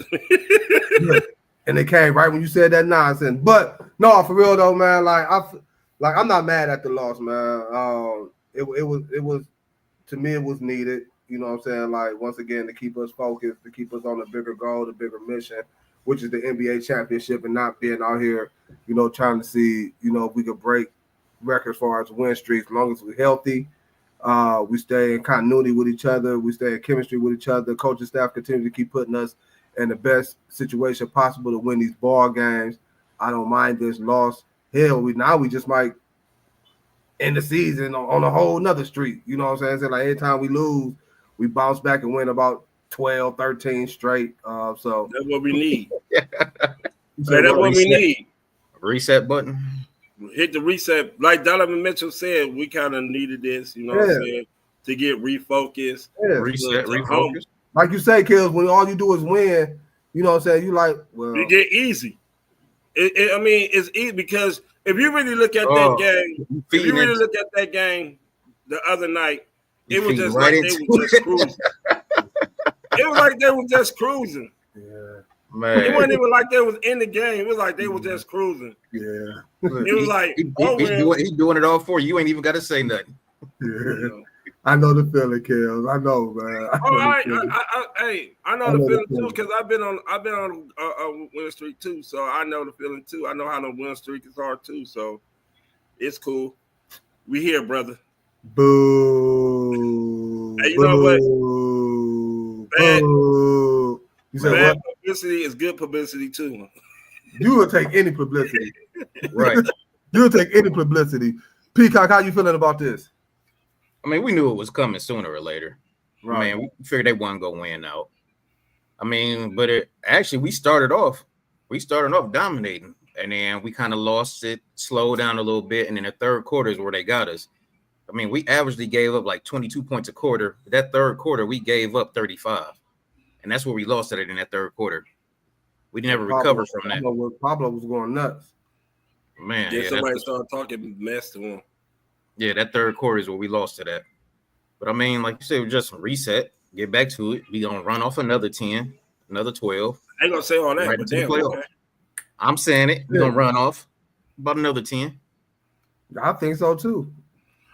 And it came right when you said that nonsense. But no, for real though, man. I'm not mad at the loss, man. It was to me it was needed. You know what I'm saying? Like once again to keep us focused, to keep us on the bigger goal, the bigger mission, which is the NBA championship, and not being out here, you know, trying to see, you know, if we could break records as far as win streaks. As long as we're healthy, we stay in continuity with each other, we stay in chemistry with each other. Coaching staff continue to keep putting us in the best situation possible to win these ball games. I don't mind this loss. Hell, we just might end the season on a whole nother streak. You know what I'm saying? So like every time we lose, we bounce back and win about 12, 13 straight. So that's what we need. so That's what we need. Reset button. Hit the reset. Like Donovan Mitchell said, we kind of needed this, you know what I'm saying, to get refocused. Yeah. Reset, refocus. Like you say, Kills, when all you do is win, you know what I'm saying? You like, well, You get easy. I mean, it's easy because if you really look at that game, the other night, it was just like they were just cruising. It was like they were just cruising. Yeah, man. It wasn't even like they was in the game. It was like they were just cruising. Yeah. It was like he doing it all for you. You ain't even got to say nothing. Yeah. I know the feeling, Kills. I know, man. I know the feeling too because I've been on a win streak too, so I know the feeling too. I know how the win streak is hard too, so it's cool. We here, brother. Boo. Hey, you know what? Boo. You said Bad what? publicity is good publicity too. You will take any publicity. Right. You'll take any publicity. Peacock, how you feeling about this? I mean, we knew it was coming sooner or later. Right. Man, we figured they wasn't gonna win out. I mean, but we started off dominating, and then we kind of lost it, slowed down a little bit, and in the third quarter is where they got us. I mean, we averagely gave up like 22 points a quarter. That third quarter, we gave up 35, and that's where we lost it in that third quarter. We never recovered from that. Pablo was going nuts. Man, Yeah, somebody started talking mess to him. Yeah, that third quarter is where we lost to that. But I mean, like you said, just reset, get back to it. We gonna run off another 10, another 12. I ain't gonna say all that, Right but into the damn, playoff. okay. I'm saying it. We're gonna run off about another 10. I think so too.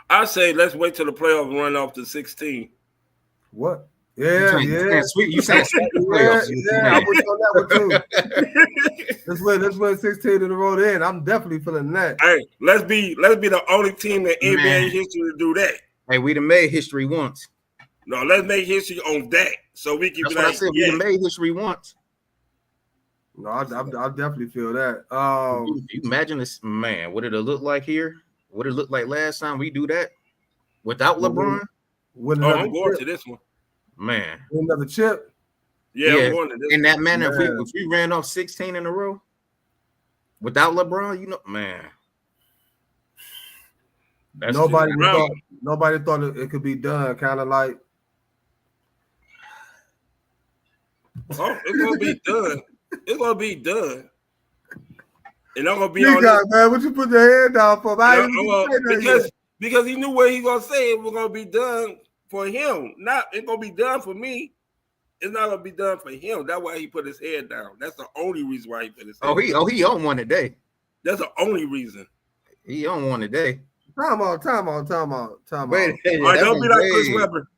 I say let's wait till the playoffs run off to 16. What? Yeah. You saying sweet the playoffs. Yeah, I was on that one too. Let's win 16 in a row then. I'm definitely feeling that. Hey, let's be the only team in NBA history to do that. Hey, we done made history once. No, let's make history on that so we can That's be what like, I said. We done made history once. No, I definitely feel that. You imagine this, man, what did it look like here? What did it look like last time we do that without LeBron? I'm going to this one. Man. Another chip? Yeah, I'm going to this in that manner, if we ran off 16 in a row without LeBron, you know, man. Nobody thought it could be done. Kind of like, oh, it's gonna be done. It's gonna be done. And I'm gonna be you on got, man. What you put your hand down for? because he knew what he gonna say. It was gonna be done. for him. Not it's gonna be done for me. It's not gonna be done for him. That's why he put his head down. That's the only reason why he put his head down. He on one today. That's the only reason. He on one today. Time out. Wait, All right, don't be like Chris Webber.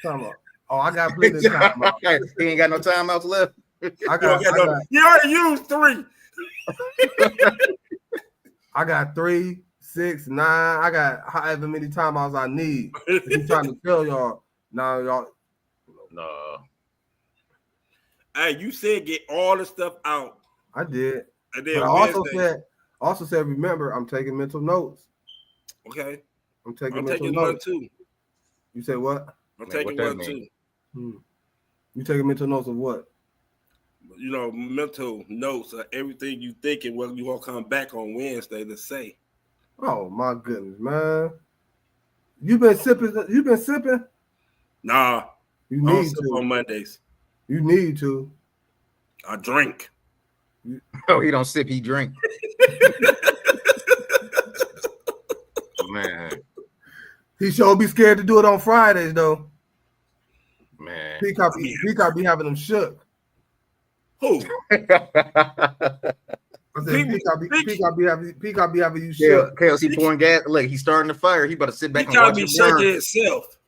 Time out. Oh, I got plenty of time out. He ain't got no timeouts left. You already used 3. I got 3, 6, 9. I got however many timeouts I need. He's trying to tell y'all. Now y'all. No. Hey, you said get all the stuff out. I did. And But then I also said, remember, I'm taking mental notes. okay. I'm taking one notes. too. You say what? I'm Man, taking what that one too. You taking mental notes of what? You know, mental notes of everything you thinking. What you gonna come back on Wednesday to say? Oh my goodness, man! You been sipping? Nah, You I don't need sip to. on Mondays. You need to. I drink. Oh, he don't sip, he drink. Man. He sure be scared to do it on Fridays though. Man. Peacock be having them shook. Who? I said Peacock be having you shook. Kales, he pouring gas. Look, he's starting the fire. He better sit back He and watch gotta be it burn. shaking itself.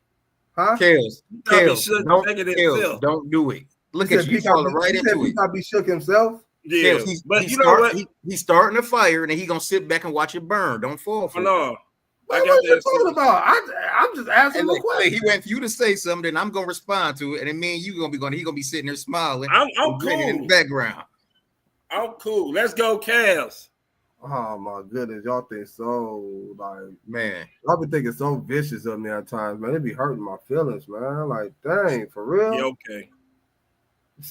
Huh? Kales, Kales, don't do it. Look You at said you falling right you said into it. Peacock be shook himself. Yeah, Kales, but you know what? He's starting a fire and then he gonna sit back and watch it burn. Don't fall for it. No, What are you talking about? I'm just asking And a look, question. he went for you to say something, and I'm gonna respond to it, and then me and you he gonna be sitting there smiling. I'm and grinning in the cool. background. I'm cool. Let's go, Cavs. Oh my goodness, y'all think so like Man, y'all be thinking so vicious of me at times, man. It be hurting my feelings, man. Like, dang, for real. Yeah, okay.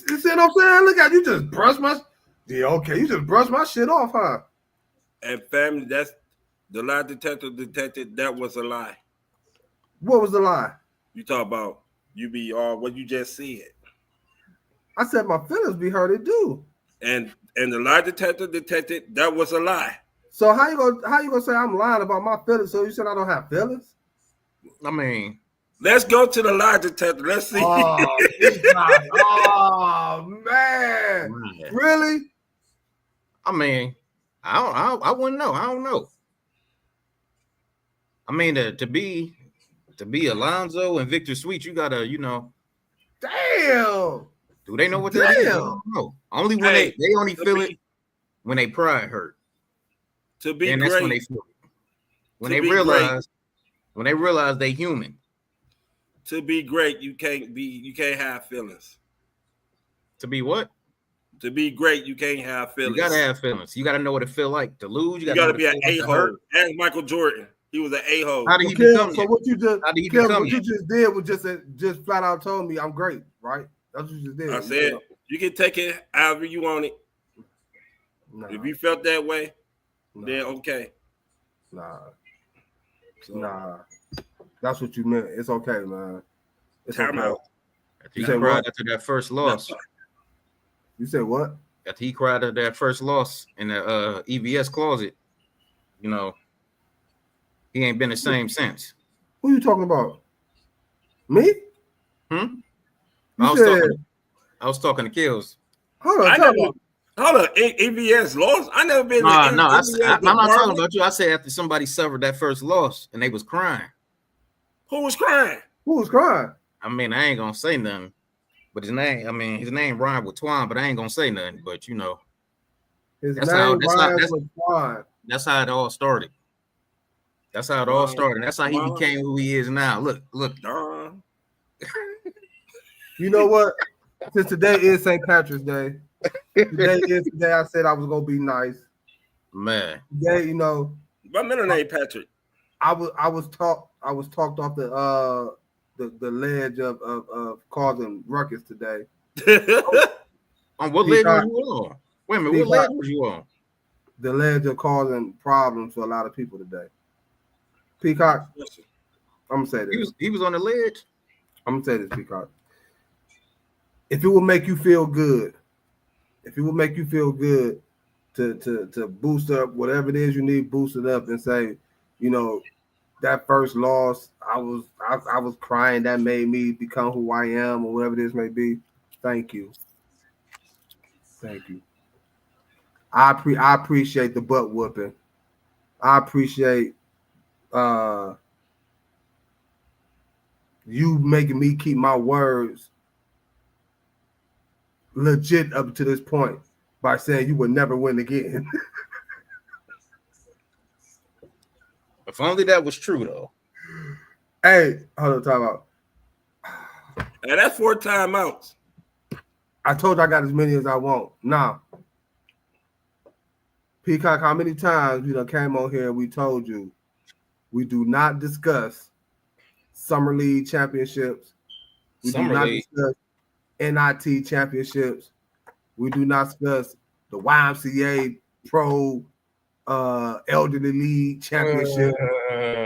You see what I'm saying? Look at you just brush my. Yeah, okay. You just brush my shit off, huh? And family, that's the lie detective detected. That was a lie. What was the lie? You talk about you be all what you just said. I said my feelings be hurt. It do. And the lie detector detected that was a lie. So how you gonna say I'm lying about my feelings? So you said I don't have feelings? I mean, Let's go to the lie detector. Let's see. Oh man, really? I mean, I wouldn't know. I don't know. I mean, to be Alonzo and Victor Sweet, you gotta, Damn. do they know what that is? I Damn. don't know. Only when Hey, they only feel it when they pride hurt. To be And great. that's when they feel it. When To they be realize they human. To be great, you can't have feelings. To be what? To be great, you can't have feelings. You gotta have feelings. You gotta know what it feel like to lose. You gotta know be what an it feel like to hurt. a-hole. Ask Michael Jordan. He was an a-hole. How did he Okay, become so that? what you just How did he Kev, become what you that? just did was just flat out told me I'm great, right? That's what you just did. I said you can take it however you want it. Nah, If you felt that way, nah, then okay. nah, So, nah. That's what you meant. It's okay, man. It's time okay. out. After You he said cried what? after that first loss. You said what? After he cried after that first loss in the EBS closet, he ain't been the same since. Who you talking about? Me? Hmm? You I was talking to Kills. hold on, I tell never, me. hold on, EBS lost. I never been. No, I'm not department. talking about you. I said after somebody suffered that first loss and they was crying. Who was crying? Who was crying? I mean, I ain't gonna say nothing, but his name rhymed with Twine, but I ain't gonna say nothing. But His That's name how- that's how- rhymes that's- with Twine. that's how it all started. That's how it all started. That's how he Wow. became who he is now. Look. Darn. You know what? Since today is St. Patrick's Day, today is the day I said I was gonna be nice. Man. Today, My middle name Patrick. I was talked off the ledge of causing ruckus today. On what leg Peacock. was you on? Wait a minute, what leg was you on? The ledge of causing problems for a lot of people today. Peacock, I'm gonna say this. He was on the ledge. I'm gonna say this, Peacock. If it will make you feel good, to boost up whatever it is you need, boost it up and say, that first loss, I was crying. That made me become who I am, or whatever this may be. Thank you. Thank you. I appreciate the butt whooping. I appreciate uh you making me keep my words legit up to this point by saying you would never win again. If only that was true, though. Hey, hold on, time out. And that's 4 timeouts. I told you I got as many as I want. Now, Peacock, how many times we done came on here and we told you we do not discuss Summer League championships. We do not discuss NIT championships. We do not discuss the YMCA Pro Elderly League championship.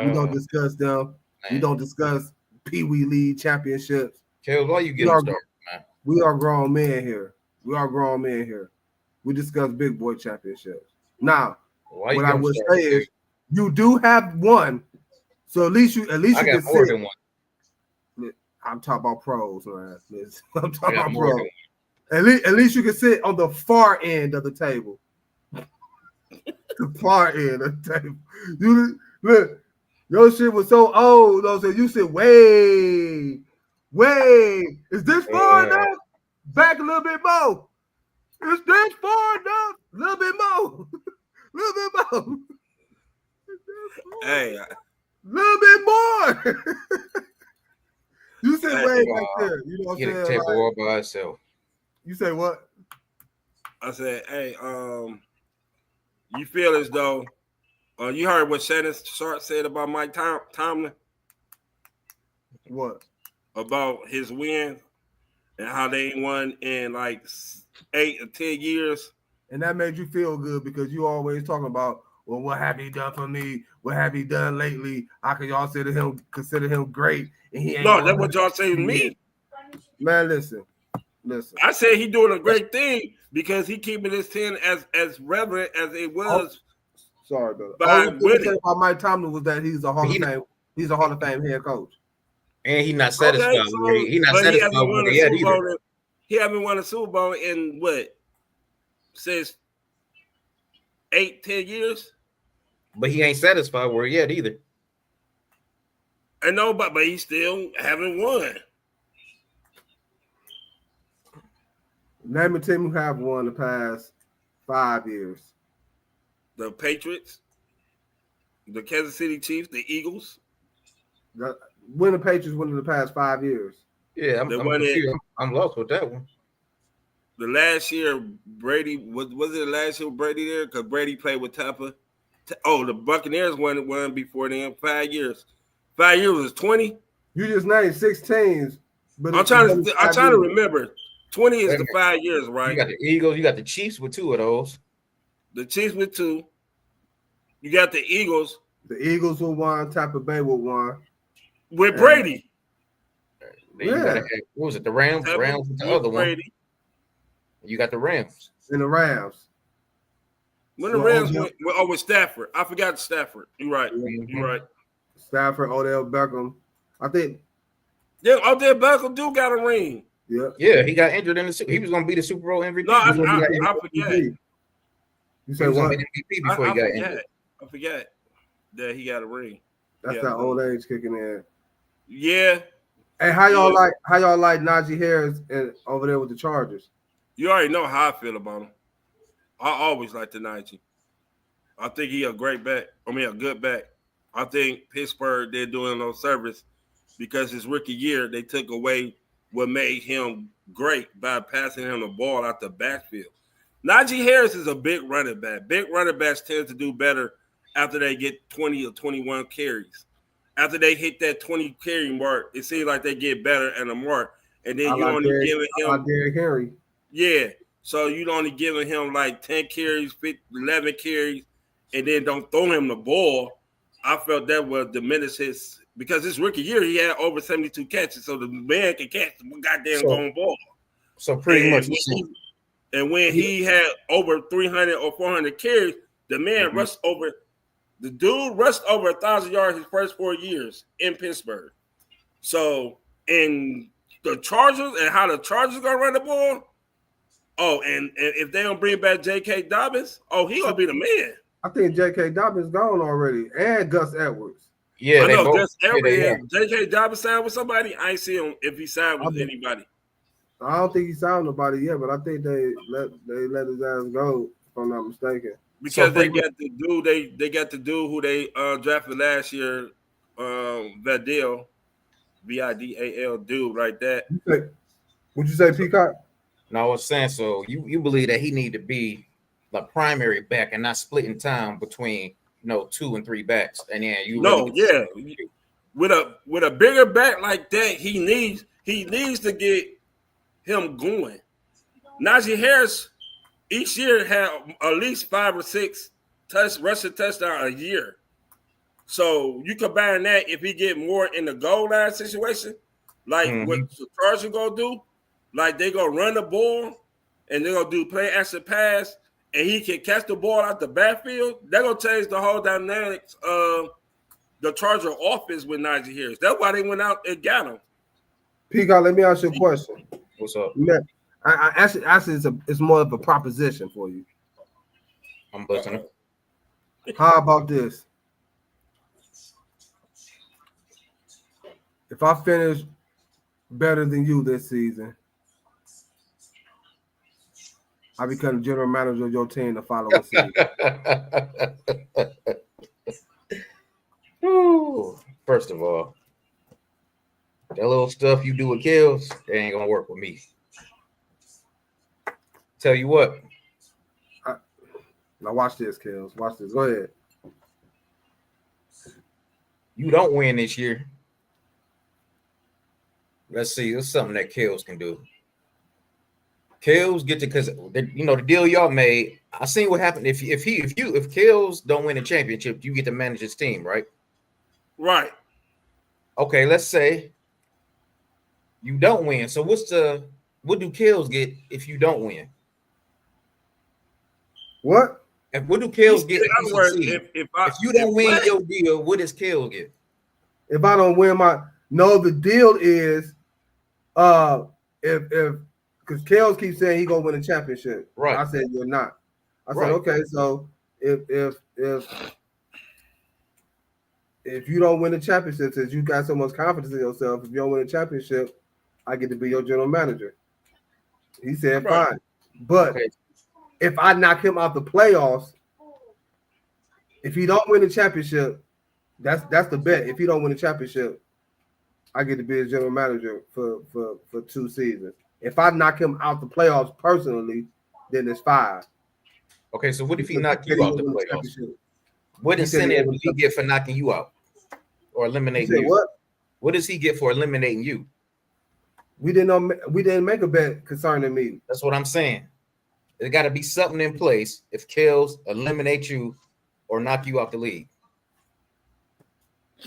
We don't discuss them. Man. We don't discuss Pee Wee League championships. Kels, why you getting started, man? We are grown men here. We are grown men here. We discuss big boy championships. Now, what I would say is, you do have one, so at least you I can got more sit. than one. I'm talking about pros, man. I'm talking about more pros. than one. At least you can sit on the far end of the table. The far end of the table. You look, your shit was so old. Though, so you said, "Wait, is this far enough? Back a little bit more. Is this far enough? A little bit more. A little bit more. Hey, a little bit more." You said, "Wait, back there." You know what I'm saying? Get a table all by itself. You say what? I said, hey, you feel as though you heard what Shannon Sharp said about Mike Tomlin? What? About his win and how they won in like 8 or 10 years. And that made you feel good because you always talking about, well, what have he done for me? What have he done lately? How can y'all consider him great? And he ain't. No, that's what y'all say to me. Man, listen. I said he doing a great thing because he keeping his 10 as relevant as it was. Sorry, brother. All you said about Mike Tomlin was that he's a Hall of Fame. He's a Hall of Fame head coach. And he's not satisfied. Okay, He's not satisfied with it yet either. He haven't won a Super Bowl in what? Since 8-10 years. But he ain't satisfied with it yet either. I know, but he still haven't won. Name a team who have won the past 5 years. The Patriots, the Kansas City Chiefs, the Eagles. When the Patriots won in the past 5 years. Yeah, I'm lost with that one. The last year, Brady was it the last year Brady there? Because Brady played with Tampa. The Buccaneers won before them. 5 years. 5 years was 20. You just named 6 teams. But I'm trying to remember. 20 is the 5 years, right? You got the Eagles. You got the Chiefs with 2 of those. The Chiefs with 2. You got the Eagles. The Eagles with 1. Tampa Bay with 1. With Brady. You gotta, what was it? The Rams? The Rams with the other Brady. One. You got the Rams. And the Rams. When the Rams went with Stafford. I forgot Stafford. You're right. Mm-hmm. You're right. Stafford, Odell Beckham. I think. Yeah, Odell Beckham do got a ring. Yeah, he got injured in the Super. He was gonna be the Super Bowl MVP. No, I forget. You said what? MVP before he got injured. I forget that he got a ring. That's that old age kicking in. Yeah. Hey, how y'all like Najee Harris over there with the Chargers? You already know how I feel about him. I always like the Najee. I think he a great back. I mean, a good back. I think Pittsburgh, they're doing no service because his rookie year, they took away what made him great by passing him the ball out the backfield. Najee Harris is a big running back. Big running backs tend to do better after they get 20 or 21 carries. After they hit that 20 carry mark, it seems like they get better at the mark. And then you only giving him Derrick Henry. Yeah. So you only giving him like 10 carries, 11 carries, and then don't throw him the ball. I felt that would diminish his because his rookie year he had over 72 catches, so the man can catch the goddamn going ball. So pretty much. And when he had over 300 or 400 carries, the man rushed over The dude rushed over 1,000 yards his first 4 years in Pittsburgh. So, in the Chargers and how the Chargers gonna run the ball. Oh, and if they don't bring back J.K. Dobbins, he gonna be the man. I think J.K. Dobbins gone already, and Gus Edwards. Yeah, I they know both. Gus Yeah, Edwards. J.K. Dobbins signed with somebody. I ain't see him if he signed with anybody. I don't think he signed nobody yet, but I think they let his ass go, if I'm not mistaken. Because they got the dude they got the dude who they drafted last year, Vidal, Vidal dude like that. Would you say Peacock? No, I was saying, so you believe that he need to be the primary back and not splitting time between 2 and 3 backs, and then with a bigger back like that, he needs to get him going. Najee Harris each year had at least 5 or 6 rushing touchdown a year. So you combine that, if he get more in the goal line situation, like what the Chargers gonna do, like they gonna run the ball and they're gonna do play action pass, and he can catch the ball out the backfield. They're gonna change the whole dynamics of the Charger offense with Najee Harris. That's why they went out and got him. Peacock, let me ask you a question. What's up? I actually it's more of a proposition for you. I'm listening. How about this? If I finish better than you this season, I become general manager of your team the following season. First of all, that little stuff you do with Kills, it ain't gonna work with me. Tell you what. Now watch this, Kills. Watch this. Go ahead. You don't win this year. Let's see. There's something that Kills can do. Kills get to, because the deal y'all made. I seen what happened if Kills don't win a championship, you get to manage his team, right? Right. Okay, let's say you don't win. So what do Kills get if you don't win? What? And what do Kills get if you don't win your deal? What does Kills get? If I don't win the deal is if because Kels keeps saying he gonna win a championship. Right. I said you're not. I said, okay, so if you don't win a championship, since you got so much confidence in yourself, if you don't win a championship, I get to be your general manager. He said, fine. But if I knock him out the playoffs, if he don't win the championship, that's the bet. If he don't win the championship, I get to be his general manager for 2 seasons. If I knock him out the playoffs personally, then it's 5. Okay, so what if he knocked you out the playoffs? What incentive does he get for knocking you out or eliminating you? What does he get for eliminating you? We didn't make a bet concerning me. That's what I'm saying. There got to be something in place if Kills eliminate you or knock you out the league.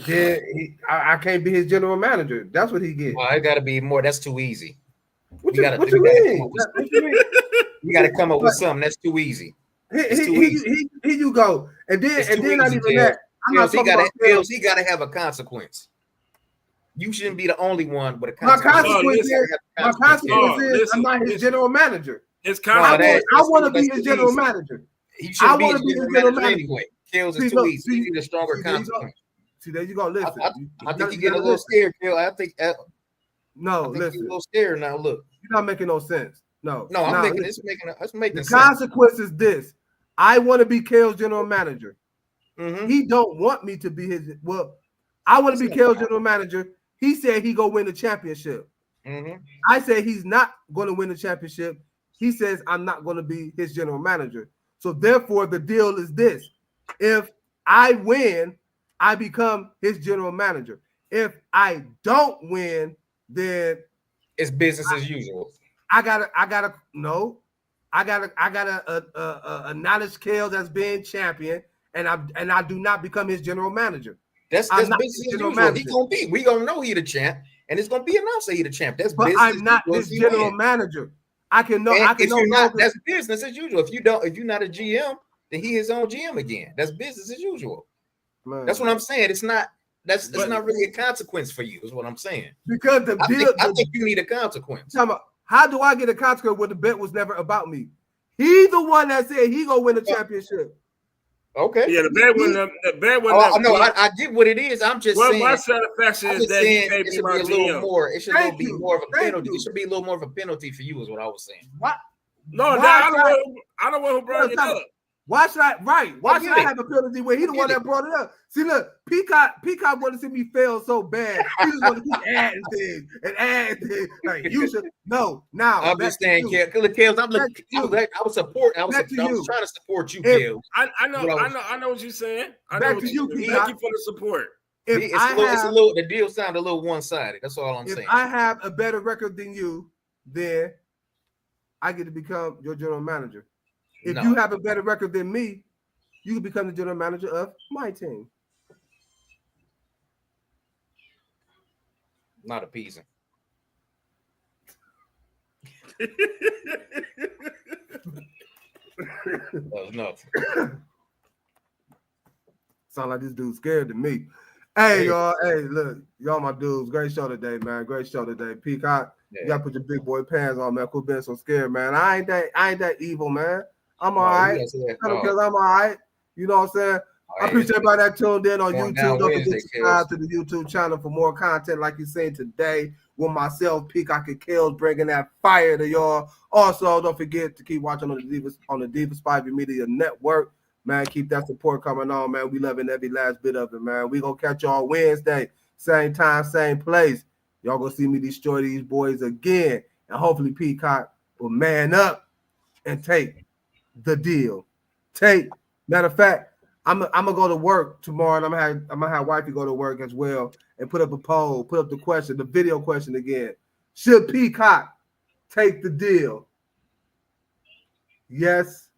Then I can't be his general manager. That's what he gets. It got to be more. That's too easy. What you mean? You got to come up with something that's too easy. Here you go. And then not even that. I'm not talking about Kills. He got to have a consequence. You shouldn't be the only one with a consequence. My consequence is I'm not his general manager. His consequence. I want to be his general manager. I want to be his general manager anyway. Kills is too easy. You need a stronger consequence. See, there you go. Listen, I think you get a little scared, Kill. No, listen. You're a little scared now. Look, you're not making no sense. No, I'm making it's making the sense. consequence is this: I want to be Kale's general manager. Mm-hmm. He don't want me to be his. Well, I want to be Kale's general manager. He said he go win the championship. Mm-hmm. I said he's not going to win the championship. He says I'm not going to be his general manager. So therefore, the deal is this: if I win, I become his general manager. If I don't win, then it's business as usual. I gotta acknowledge Kale that's being champion, and I do not become his general manager. That's business as usual. He gonna be. We gonna know he the champ, and it's gonna be announced that he the champ. That's but business. I'm not his general manager. I can know. I can know. That's business as usual. If you're not a GM, then he his own GM again. That's business as usual. Man. That's what I'm saying. It's not. It's But- not really a consequence for you. Is what I'm saying. Because the deal. I think you need a consequence. How do I get a consequence when the bet was never about me? He the one that said he gonna win the championship. Okay. Yeah, the bet when Oh, no, I get what it is. I'm just well, saying. my satisfaction I'm is just that saying he may it be should my be a little GM. more. It should Thank be you. more of a Thank penalty. you. It should be a little more of a penalty for you. Is what I was saying. What? No, Why I should I- don't want who brought it up. Why should I? Right? Why should get I it. have a penalty when he the I one get that brought it up? See, look, Peacock wanted to see me fail so bad. He just want to keep adding things and adding things. Like you should no. Now I'm just saying, Kels. I was Back to you. trying to support you, If- Kels. I know what you're saying. I know Back what to you're you, saying. Peacock. Thank you for the support. If The deal sounded a little one-sided. That's all I'm if saying. I have a better record than you, then I get to become your general manager. If No. you have a better record than me, you can become the general manager of my team. Not appeasing. That was nothing. Sound like this dude's scared to me. Hey, y'all. Hey, look, y'all my dudes. Great show today, man. Great show today. Peacock, you gotta put your big boy pants on, man. Quit being so scared, man. I ain't that evil, man. I'm all right. Because I'm all right. You know what I'm saying? I appreciate everybody that tuned in on Going YouTube. down Don't forget Wednesday, to subscribe to the YouTube channel for more content like you're saying today with myself, Peacock and Kels, bringing that fire to y'all. Also, don't forget to keep watching on the Diva Spivey Media Network. Man, keep that support coming on, man. We loving every last bit of it, man. We gonna catch y'all Wednesday, same time, same place. Y'all gonna see me destroy these boys again, and hopefully Peacock will man up and take the deal. Matter of fact, I'm gonna go to work tomorrow, and I'm gonna have wifey go to work as well, and put up a poll, put up the question, the video question again. Should Peacock take the deal? Yes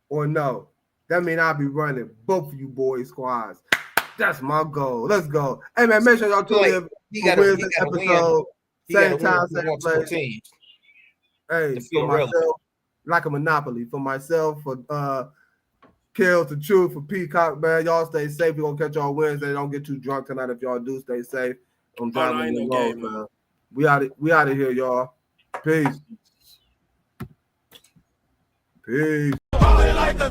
or no? That means I'll be running both of you boys squads. That's my goal. Let's go. Hey man, make sure y'all tune in for Wednesday episode. Same time, same place. Hey, for myself, like a monopoly. For myself, for Kels, the truth, for Peacock, man. Y'all stay safe. We're gonna catch y'all Wednesday. Don't get too drunk tonight. If y'all do, stay safe. I'm driving the road, man. We out of here, y'all. Peace. Peace. Party like the